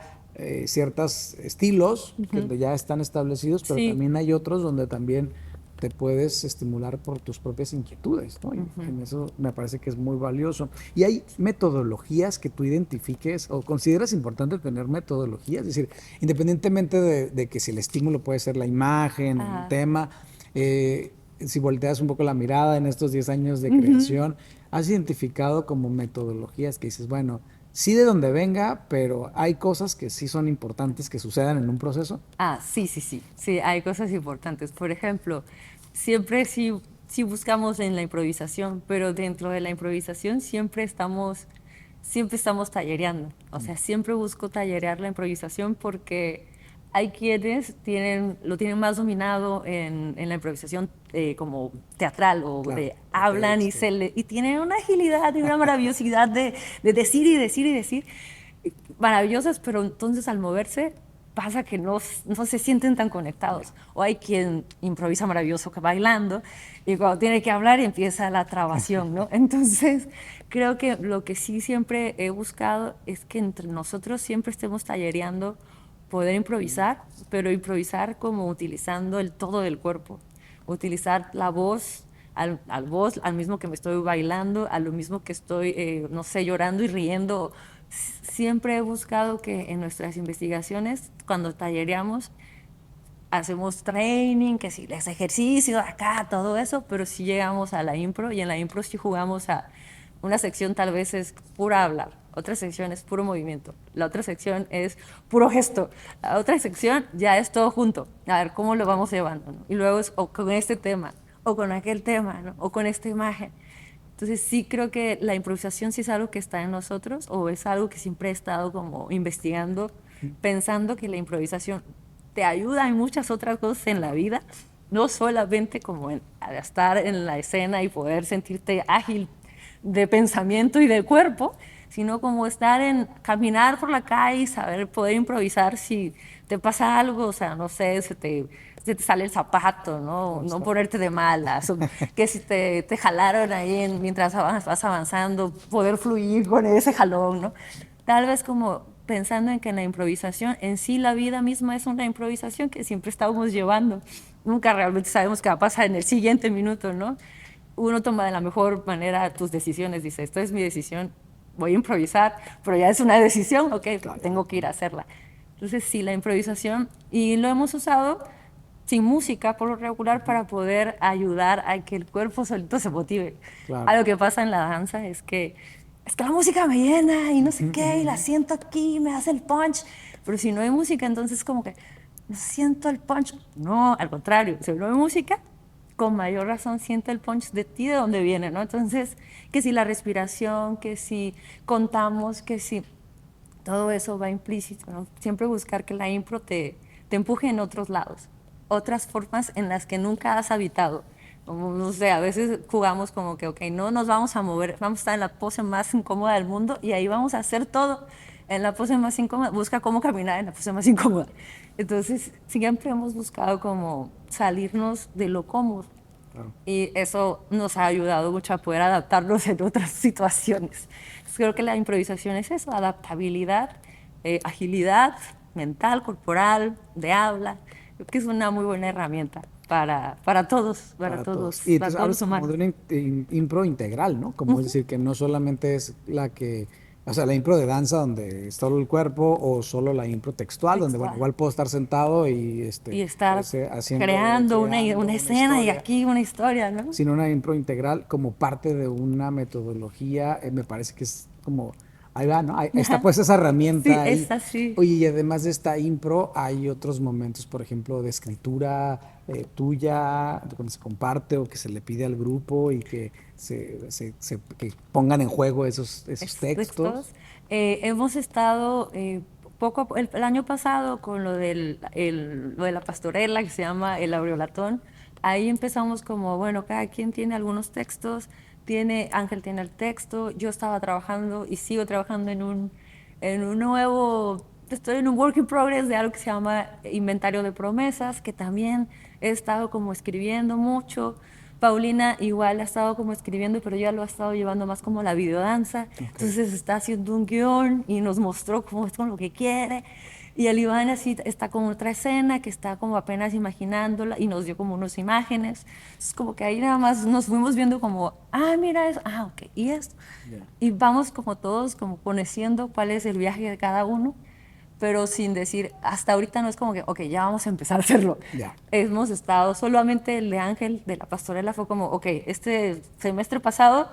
ciertos estilos que Ujú. ya están establecidos, pero Sí. también hay otros donde también te puedes estimular por tus propias inquietudes, ¿no? Y Ujú. en eso me parece que es muy valioso. ¿Y hay metodologías que tú identifiques o consideras importante tener metodologías? Es decir, independientemente de que si el estímulo puede ser la imagen, el Ah, tema, si volteas un poco la mirada en estos 10 años de ujú. creación, ¿has identificado como metodologías que dices, bueno, sí de donde venga, pero hay cosas que sí son importantes que sucedan en un proceso? Sí, sí, sí. Sí, hay cosas importantes. Por ejemplo, siempre sí buscamos en la improvisación, pero dentro de la improvisación siempre estamos tallereando. O sea, siempre busco tallerear la improvisación porque hay quienes lo tienen más dominado en la improvisación como teatral o Claro, de de hablan texto. y tienen una agilidad y una maravillosidad de decir y decir y decir maravillosas, pero entonces al moverse pasa que no se sienten tan Ya. conectados. O hay quien improvisa maravilloso que bailando y cuando tiene que hablar empieza la trabación, ¿no? Entonces, creo que lo que sí siempre he buscado es que entre nosotros siempre estemos tallereando poder improvisar, pero improvisar como utilizando el todo del cuerpo, utilizar la voz, al mismo que me estoy bailando, a lo mismo que estoy, no sé, llorando y riendo. Siempre he buscado que en nuestras investigaciones, cuando tallereamos, hacemos training, que si les ejercicio acá, todo eso, pero si llegamos a la impro y en la impro sí jugamos a una sección tal vez es pura hablar, otra sección es puro movimiento, la otra sección es puro gesto, la otra sección ya es todo junto, a ver cómo lo vamos llevando, ¿no? Y luego es o con este tema, o con aquel tema, ¿no? O con esta imagen. Entonces sí creo que la improvisación sí es algo que está en nosotros o es algo que siempre he estado como investigando, pensando que la improvisación te ayuda en muchas otras cosas en la vida, no solamente como en a estar en la escena y poder sentirte ágil de pensamiento y de cuerpo, sino como estar en caminar por la calle y saber poder improvisar si te pasa algo, o sea, no sé, se te sale el zapato, ¿no? No Consta. ponerte de malas, o que si te jalaron ahí mientras vas avanzando, poder fluir con ese jalón, ¿no? Tal vez como pensando en que en la improvisación, en sí la vida misma es una improvisación que siempre estamos llevando. Nunca realmente sabemos qué va a pasar en el siguiente minuto, ¿no? Uno toma de la mejor manera tus decisiones, dice, esto es mi decisión, voy a improvisar, pero ya es una decisión, ok, Claro. tengo que ir a hacerla. Entonces, sí, la improvisación, y lo hemos usado sin música por lo regular para poder ayudar a que el cuerpo solito se motive. Claro. Algo que pasa en la danza es que la música me llena y no sé Ujú, qué, y la ujú. siento aquí, me hace el punch, pero si no hay música, entonces como que no siento el punch. No, al contrario, si no hay música, con mayor razón siente el punch de ti, de dónde viene, ¿no? Entonces, que si la respiración, que si contamos, que si todo eso va implícito, ¿no? Siempre buscar que la impro te empuje en otros lados, otras formas en las que nunca has habitado. Como, no sé, a veces jugamos como que, ok, no nos vamos a mover, vamos a estar en la pose más incómoda del mundo y ahí vamos a hacer todo en la pose más incómoda, busca cómo caminar en la pose más incómoda. Entonces, siempre hemos buscado como salirnos de lo cómodo Claro. y eso nos ha ayudado mucho a poder adaptarnos en otras situaciones. Entonces, creo que la improvisación es eso, adaptabilidad, agilidad mental, corporal, de habla. Creo que es una muy buena herramienta Para todos. Y para entonces todos los hablas como humanos. de una impro integral, ¿no? Como es Ujú. decir, que no solamente es la que O sea, la impro de danza donde es solo el cuerpo o solo la impro textual, donde, bueno, textual. igual puedo estar sentado y Y estar creando una una escena y historia, aquí una historia, ¿no? sino una impro integral como parte de una metodología, me parece que es como, ahí va, ¿no? Ahí está Ajá. pues esa Sí, herramienta ahí. es así. Oye, y además de esta impro, hay otros momentos, por ejemplo, de escritura tuya, cuando se comparte o que se le pide al grupo y que que pongan en juego esos textos. Textos. Hemos estado el año pasado con lo de la pastorela que se llama el aureolatón. Ahí empezamos como, bueno, cada quien tiene algunos textos, Ángel tiene el texto, yo estaba trabajando y sigo trabajando en un nuevo, estoy en un work in progress de algo que se llama inventario de promesas, que también he estado como escribiendo mucho. Paulina igual ha estado como escribiendo, pero ya lo ha estado llevando más como la videodanza. Ok. Entonces está haciendo un guión y nos mostró cómo es con lo que quiere. Y el Iván así está con otra escena que está como apenas imaginándola y nos dio como unas imágenes. Es como que ahí nada más nos fuimos viendo como, mira eso, ok, y esto. Ya. Y vamos como todos como conociendo cuál es el viaje de cada uno, pero sin decir, hasta ahorita no es como que, ok, ya vamos a empezar a hacerlo. Ya. Hemos estado, solamente el de Ángel de la pastorela fue como, ok, este semestre pasado,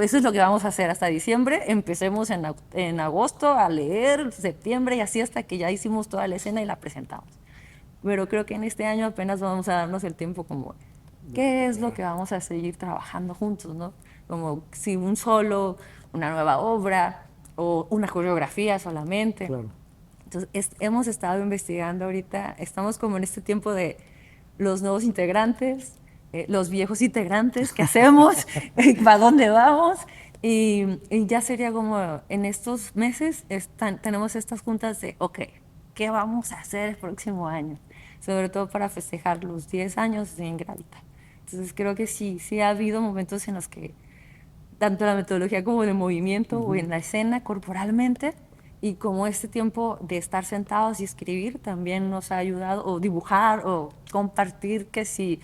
eso es lo que vamos a hacer hasta diciembre, empecemos en agosto a leer, septiembre y así hasta que ya hicimos toda la escena y la presentamos. Pero creo que en este año apenas vamos a darnos el tiempo como, ¿qué es lo que vamos a seguir trabajando juntos, no? Como si un solo, una nueva obra o una coreografía solamente. Claro. Entonces, hemos estado investigando ahorita, estamos como en este tiempo de los nuevos integrantes, los viejos integrantes, ¿qué hacemos? ¿Para dónde vamos? Y ya sería como en estos meses tenemos estas juntas de, ok, ¿qué vamos a hacer el próximo año? Sobre todo para festejar los 10 años de Ingravita. Entonces creo que sí, sí ha habido momentos en los que tanto la metodología como de movimiento o en la escena corporalmente y como este tiempo de estar sentados y escribir también nos ha ayudado, o dibujar o compartir que si,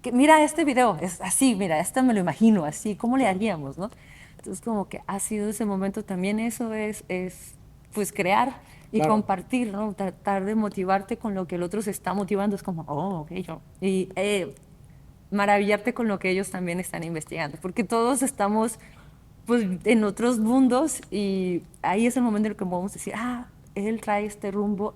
que mira este video, es así, mira, este me lo imagino así, ¿cómo le haríamos, no? Entonces como que ha sido ese momento también, eso es pues crear y Claro. compartir, ¿no? Tratar de motivarte con lo que el otro se está motivando, es como, oh, ok, yo. Y maravillarte con lo que ellos también están investigando, porque todos estamos pues en otros mundos y ahí es el momento en el que podemos decir, él trae este rumbo,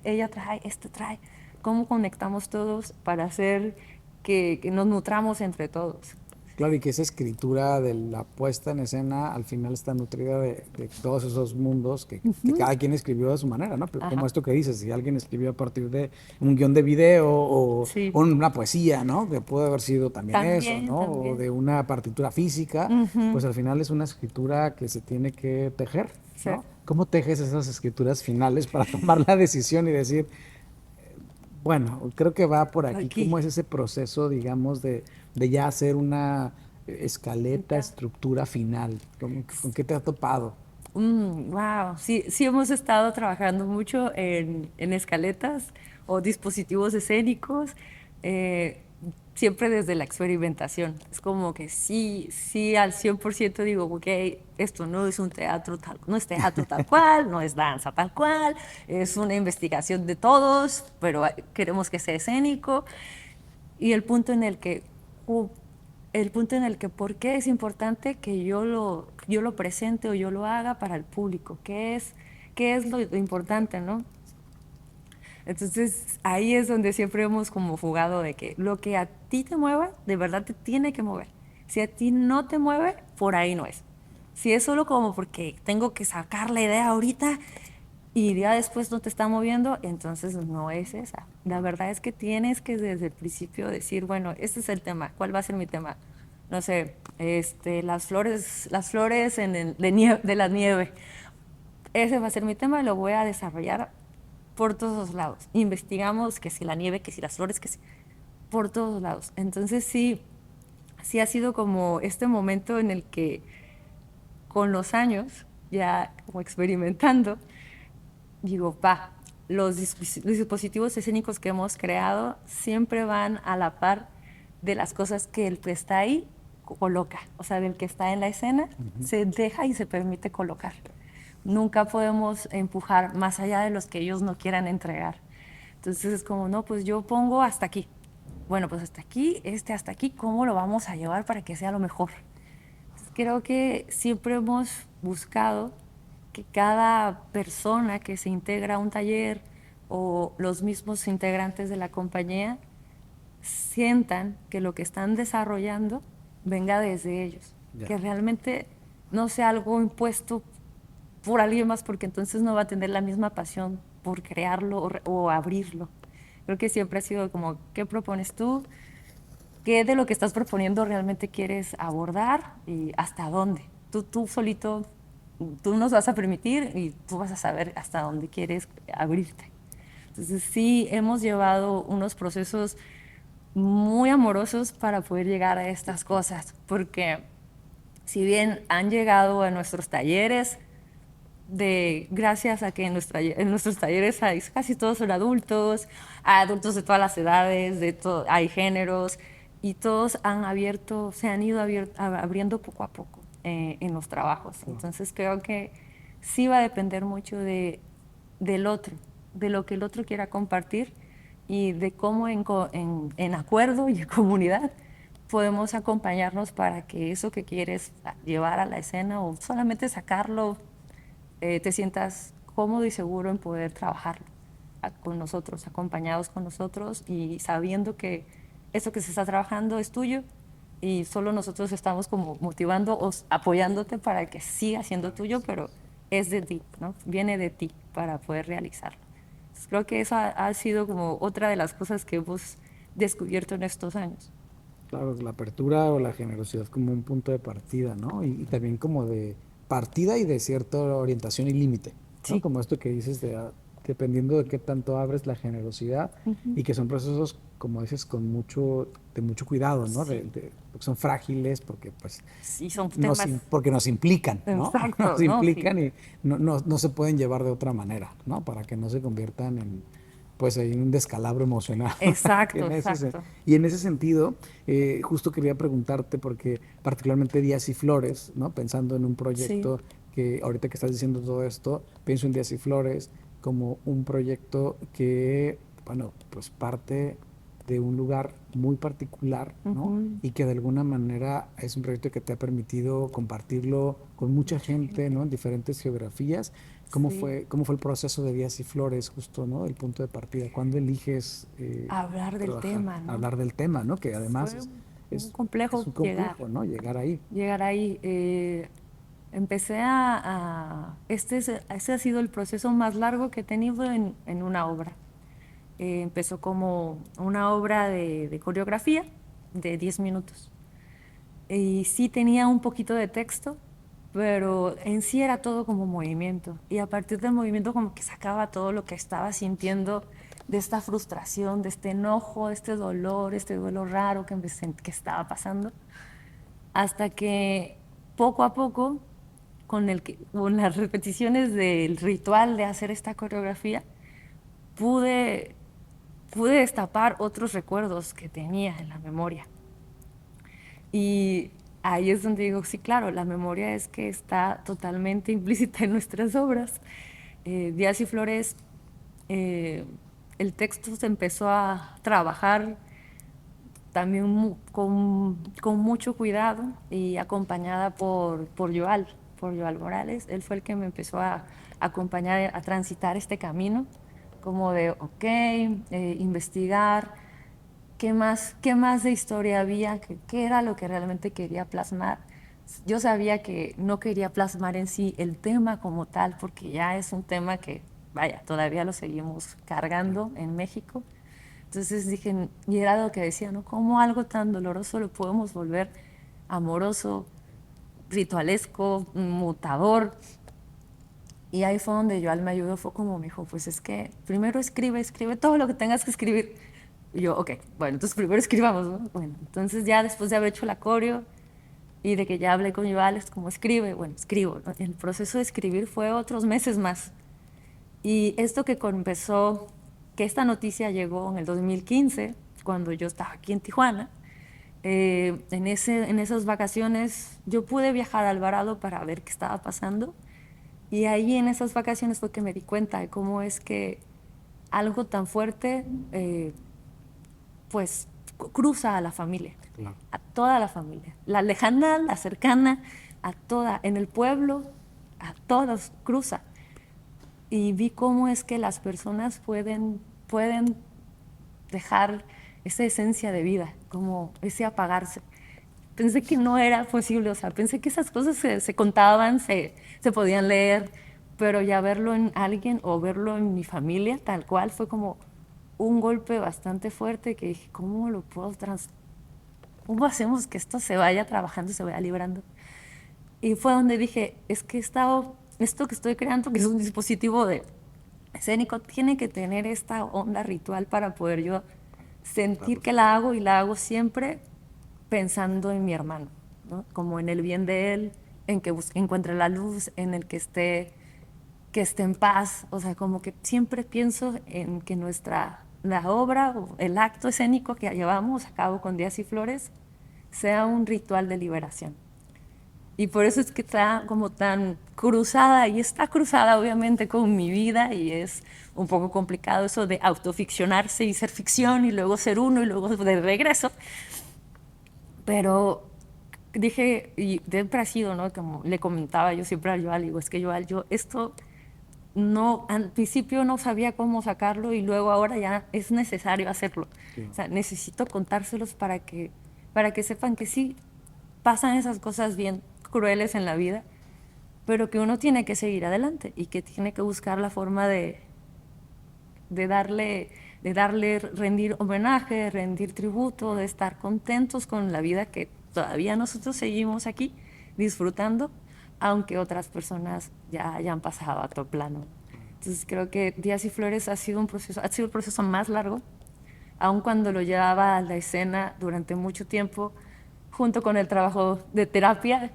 ella trae, este trae, cómo conectamos todos para hacer que nos nutramos entre todos. Claro, y que esa escritura de la puesta en escena al final está nutrida de todos esos mundos que cada quien escribió de su manera, ¿no? Pero como Ajá, esto que dices, si alguien escribió a partir de un guión de video o sí, una poesía, ¿no? Que puede haber sido también eso, también, ¿no? O también. de una partitura física, pues al final es una escritura que se tiene que tejer, Sí. ¿no? ¿Cómo tejes esas escrituras finales para tomar la decisión y decir, bueno, creo que va por aquí. ¿Cómo Aquí. es ese proceso, digamos, de ya hacer una escaleta, estructura final? ¿Con qué te ha topado? Wow, sí, sí hemos estado trabajando mucho en escaletas o dispositivos escénicos, eh, siempre desde la experimentación. Es como que sí, sí, al 100% digo, ok, esto no es un teatro tal, no es teatro tal cual, no es danza tal cual, es una investigación de todos, pero queremos que sea escénico. Y uh, el punto en el que por qué es importante que yo lo presente o yo lo haga para el público, qué es lo importante, ¿no? Entonces ahí es donde siempre hemos como jugado de que lo que a ti te mueva, de verdad te tiene que mover. Si a ti no te mueve, por ahí no es. Si es solo como porque tengo que sacar la idea ahorita y ya después no te está moviendo, entonces no es esa. La verdad es que tienes que desde el principio decir, bueno, este es el tema, ¿cuál va a ser mi tema? No sé, las flores de la nieve. Ese va a ser mi tema y lo voy a desarrollar por todos lados. Investigamos que si la nieve, que si las flores, que si por todos lados. Entonces sí, sí ha sido como este momento en el que con los años, ya como experimentando, digo, los dispositivos escénicos que hemos creado siempre van a la par de las cosas que el que está ahí coloca, o sea, del que está en la escena, se deja y se permite colocar. Nunca podemos empujar más allá de los que ellos no quieran entregar. Entonces es como, no, pues yo pongo hasta aquí. Bueno, pues hasta aquí, hasta aquí, ¿cómo lo vamos a llevar para que sea lo mejor? Entonces, creo que siempre hemos buscado que cada persona que se integra a un taller o los mismos integrantes de la compañía sientan que lo que están desarrollando venga desde ellos, Ya. que realmente no sea algo impuesto por alguien más, porque entonces no va a tener la misma pasión por crearlo o abrirlo. Creo que siempre ha sido como, ¿qué propones tú? ¿Qué de lo que estás proponiendo realmente quieres abordar y hasta dónde? Tú solito, tú nos vas a permitir y tú vas a saber hasta dónde quieres abrirte. Entonces sí, hemos llevado unos procesos muy amorosos para poder llegar a estas cosas, porque si bien han llegado a nuestros talleres, gracias a que en nuestros talleres casi todos son adultos, hay adultos de todas las edades, hay géneros, y todos se han ido abriendo poco a poco en los trabajos. Entonces creo que sí va a depender mucho del otro, de lo que el otro quiera compartir y de cómo en acuerdo y en comunidad podemos acompañarnos para que eso que quieres llevar a la escena o solamente sacarlo, te sientas cómodo y seguro en poder trabajarlo con nosotros, acompañados con nosotros y sabiendo que eso que se está trabajando es tuyo y solo nosotros estamos como motivando o apoyándote para que siga siendo tuyo, pero es de ti, ¿no? Viene de ti para poder realizarlo. Entonces, creo que eso ha sido como otra de las cosas que hemos descubierto en estos años. Claro, la apertura o la generosidad como un punto de partida, ¿no? Y también como de partida y de cierta orientación y límite, ¿no? Sí. Como esto que dices dependiendo de qué tanto abres la generosidad y que son procesos, como dices, de mucho cuidado, ¿no? Sí, Porque son frágiles, porque pues sí, son temas. porque nos implican, ¿no? Nos Exacto, ¿no? Sí. implican y no se pueden llevar de otra manera, ¿no? Para que no se conviertan pues, en un descalabro emocional. Exacto, En exacto. y en ese sentido, justo quería preguntarte, porque particularmente Díaz y Flores, ¿no? Pensando en un Sí. proyecto que ahorita que estás diciendo todo esto, pienso en Díaz y Flores como un proyecto que, bueno, pues parte de un lugar muy particular, ¿no? Ujú. Y que de alguna manera es un proyecto que te ha permitido compartirlo con mucha Mucha gente, gente. ¿no? En diferentes geografías. Sí. Cómo fue el proceso de Díaz y Flores, justo, ¿no? El punto de partida. ¿Cuándo eliges Hablar del trabajar, tema, ¿no? hablar del tema, ¿no? Que además Fue un es complejo un llegar, complejo, ¿no? Llegar ahí. llegar ahí. Empecé este ha sido el proceso más largo que he tenido en una obra. Empezó como una obra de coreografía de 10 minutos. Y sí tenía un poquito de texto, pero en sí era todo como movimiento. Y a partir del movimiento como que sacaba todo lo que estaba sintiendo de esta frustración, de este enojo, de este duelo raro que estaba pasando. Hasta que poco a poco, con las repeticiones del ritual de hacer esta coreografía, pude, pude destapar otros recuerdos que tenía en la memoria. Y ahí es donde digo, sí, claro, la memoria es que está totalmente implícita en nuestras obras. Díaz y Flores, eh, el texto se empezó a trabajar también con mucho cuidado y acompañada por Joal Morales. Él fue el que me empezó a acompañar a transitar este camino, como de, ok, investigar qué más de historia había, qué era lo que realmente quería plasmar. Yo sabía que no quería plasmar en sí el tema como tal, porque ya es un tema que, vaya, todavía lo seguimos cargando en México. Entonces dije, y era lo que decía, ¿no? ¿Cómo algo tan doloroso lo podemos volver amoroso, ritualesco, mutador? Y ahí fue donde Joal me ayudó, fue como me dijo, pues es que primero escribe todo lo que tengas que escribir. Y yo, ok, bueno, entonces primero escribamos, ¿no? Bueno, entonces ya después de haber hecho la coreo y de que ya hablé con Joal, es como escribe, bueno, escribo, ¿no? El proceso de escribir fue otros meses más. Y esto que esta noticia llegó en el 2015, cuando yo estaba aquí en Tijuana, en esas vacaciones yo pude viajar a Alvarado para ver qué estaba pasando. Y ahí en esas vacaciones fue que me di cuenta de cómo es que algo tan fuerte, pues cruza a la familia, Claro. a toda la familia, la lejana, la cercana, a toda, en el pueblo, a todos cruza. Y vi cómo es que las personas pueden dejar esa esencia de vida, como ese apagarse. Pensé que no era posible, o sea, pensé que esas cosas se contaban, se podían leer, pero ya verlo en alguien o verlo en mi familia tal cual fue como un golpe bastante fuerte que dije, ¿cómo lo puedo ¿Cómo hacemos que esto se vaya trabajando, se vaya librando? Y fue donde dije, es que esto que estoy creando, que es un dispositivo de escénico, tiene que tener esta onda ritual para poder yo sentir que la hago y la hago siempre pensando en mi hermano, ¿no? Como en el bien de él, en que encuentre la luz, en el que esté en paz, o sea, como que siempre pienso en que la obra o el acto escénico que llevamos a cabo con Días y Flores sea un ritual de liberación. Y por eso es que está como tan cruzada, y está cruzada obviamente con mi vida, y es un poco complicado eso de autoficcionarse y ser ficción, y luego ser uno, y luego de regreso. Pero dije, y siempre ha sido, ¿no? Como le comentaba yo siempre a Joal, digo, es que Joal, yo esto no, al principio no sabía cómo sacarlo y luego ahora ya es necesario hacerlo. O sea, necesito contárselos para que sepan que sí, pasan esas cosas bien crueles en la vida, pero que uno tiene que seguir adelante y que tiene que buscar la forma de darle, de darle, rendir homenaje, rendir tributo, de estar contentos con la vida que todavía nosotros seguimos aquí disfrutando, aunque otras personas ya hayan pasado a otro plano. Entonces creo que Días y Flores ha sido el proceso más largo, aun cuando lo llevaba a la escena durante mucho tiempo, junto con el trabajo de terapia,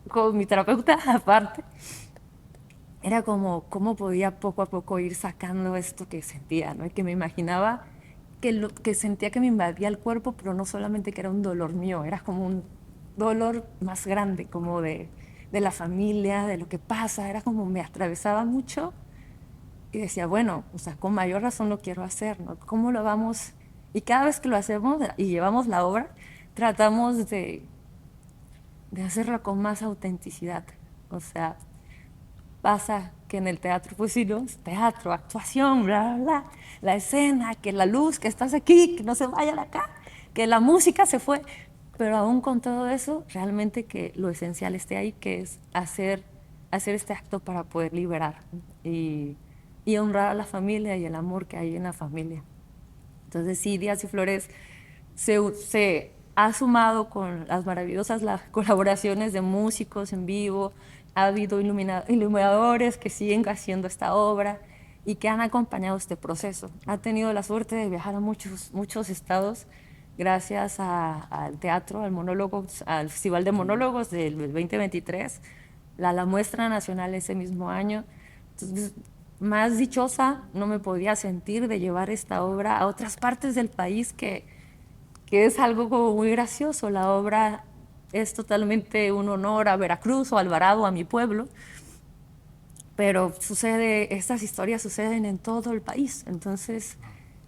con mi terapeuta aparte, era como cómo podía poco a poco ir sacando esto que sentía, ¿no? Y que me imaginaba que sentía que me invadía el cuerpo, pero no solamente que era un dolor mío, era como un dolor más grande, como de la familia, de lo que pasa, era como me atravesaba mucho y decía, bueno, o sea, con mayor razón lo quiero hacer, ¿no? ¿Cómo lo vamos? Y cada vez que lo hacemos y llevamos la obra, tratamos de hacerlo con más autenticidad, o sea, pasa que en el teatro, pues sí, ¿no? Es teatro, actuación, bla, bla, bla, la escena, que la luz, que estás aquí, que no se vaya de acá, que la música se fue, pero aún con todo eso, realmente que lo esencial esté ahí, que es hacer este acto para poder liberar y, y honrar a la familia y el amor que hay en la familia. Entonces sí, Días y Flores se ha sumado con las maravillosas colaboraciones de músicos en vivo, ha habido iluminadores que siguen haciendo esta obra y que han acompañado este proceso. Ha tenido la suerte de viajar a muchos estados gracias al teatro, al monólogo, al Festival de Monólogos del 2023, la muestra nacional ese mismo año. Entonces, más dichosa no me podía sentir de llevar esta obra a otras partes del país que es algo como muy gracioso. La obra es totalmente un honor a Veracruz o a Alvarado, a mi pueblo, pero estas historias suceden en todo el país. Entonces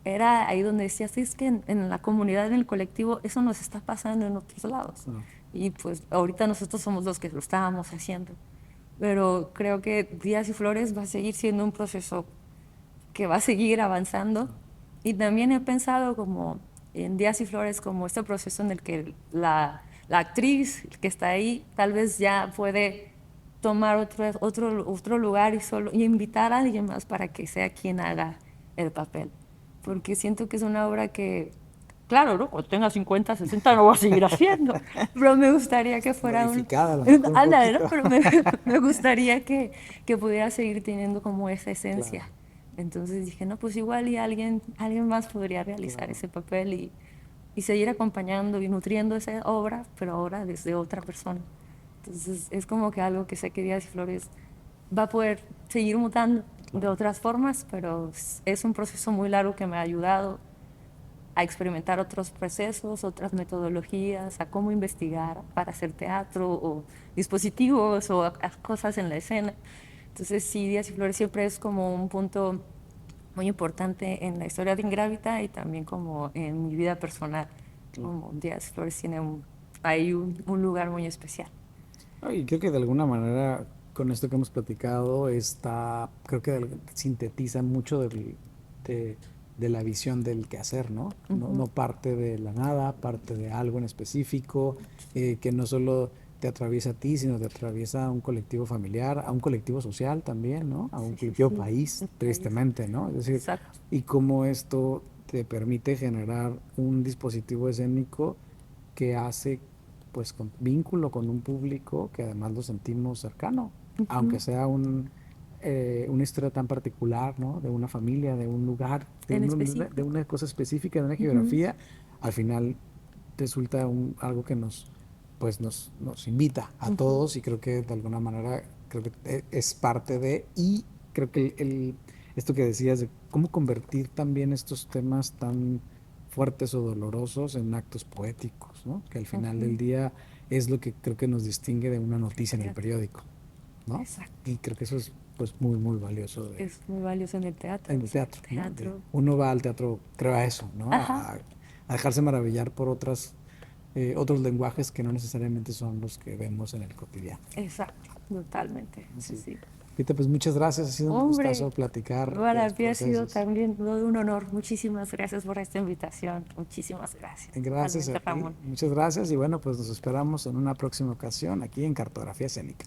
era ahí donde decía, sí, es que en la comunidad, en el colectivo, eso nos está pasando en otros lados. Y pues ahorita nosotros somos los que lo estábamos haciendo. Pero creo que Días y Flores va a seguir siendo un proceso que va a seguir avanzando. Y también he pensado como en Días y Flores como este proceso en el que la actriz que está ahí tal vez ya puede tomar otro lugar y invitar a alguien más para que sea quien haga el papel. Porque siento que es una obra que, claro, ¿no? Cuando tenga 50, 60 no voy a seguir haciendo, pero me gustaría que fuera Modificada a lo mejor un ándale, ¿no? poquito. Pero me gustaría que pudiera seguir teniendo como esa esencia. Claro, Entonces dije, no, pues igual y alguien más podría realizar claro. ese papel y seguir acompañando y nutriendo esa obra, pero ahora desde otra persona. Entonces es como que algo que sé que Díaz y Flores va a poder seguir mutando de otras formas, pero es un proceso muy largo que me ha ayudado a experimentar otros procesos, otras metodologías, a cómo investigar para hacer teatro o dispositivos o a cosas en la escena. Entonces sí, Días y Flores siempre es como un punto muy importante en la historia de Ingrávita y también como en mi vida personal. Como Díaz Flores tiene un lugar muy especial. Y creo que de alguna manera, con esto que hemos platicado, creo que sintetiza mucho de, de la visión del quehacer, ¿no? No, no parte de la nada, parte de algo en específico, que no solo te atraviesa a ti, sino te atraviesa a un colectivo familiar, a un colectivo social también, ¿no? A un Sí, sí, colectivo sí. país, Un país. tristemente, ¿no? Es decir, Exacto. y cómo esto te permite generar un dispositivo escénico que hace pues con vínculo con un público que además lo sentimos cercano, aunque sea una historia tan particular, ¿no? De una familia, de un lugar, En de específico. una cosa específica, de una Ujú. geografía, al final resulta algo que nos invita a Ujú. todos y creo que de alguna manera creo que es parte de, y creo que esto que decías de cómo convertir también estos temas tan fuertes o dolorosos en actos poéticos, ¿no? Que al final del Ujú. día es lo que creo que nos distingue de una noticia en el Teatro. periódico, ¿no? Exacto. Y creo que eso es pues muy, muy valioso Es muy valioso en el teatro. en O el sea, teatro, ¿no? teatro. Uno va al teatro, creo a eso, ¿no? Ajá. A dejarse maravillar por otros lenguajes que no necesariamente son los que vemos en el cotidiano. Exacto. Totalmente. Sí, Sí. sí. Rita, pues muchas gracias, ha sido un Hombre, gustazo platicar de para los mí ha sido procesos. también todo un honor. Muchísimas gracias por esta invitación. Muchísimas gracias. Gracias Totalmente, a ti, Ramón. muchas gracias y bueno, pues nos esperamos en una próxima ocasión aquí en Cartografía Escénica.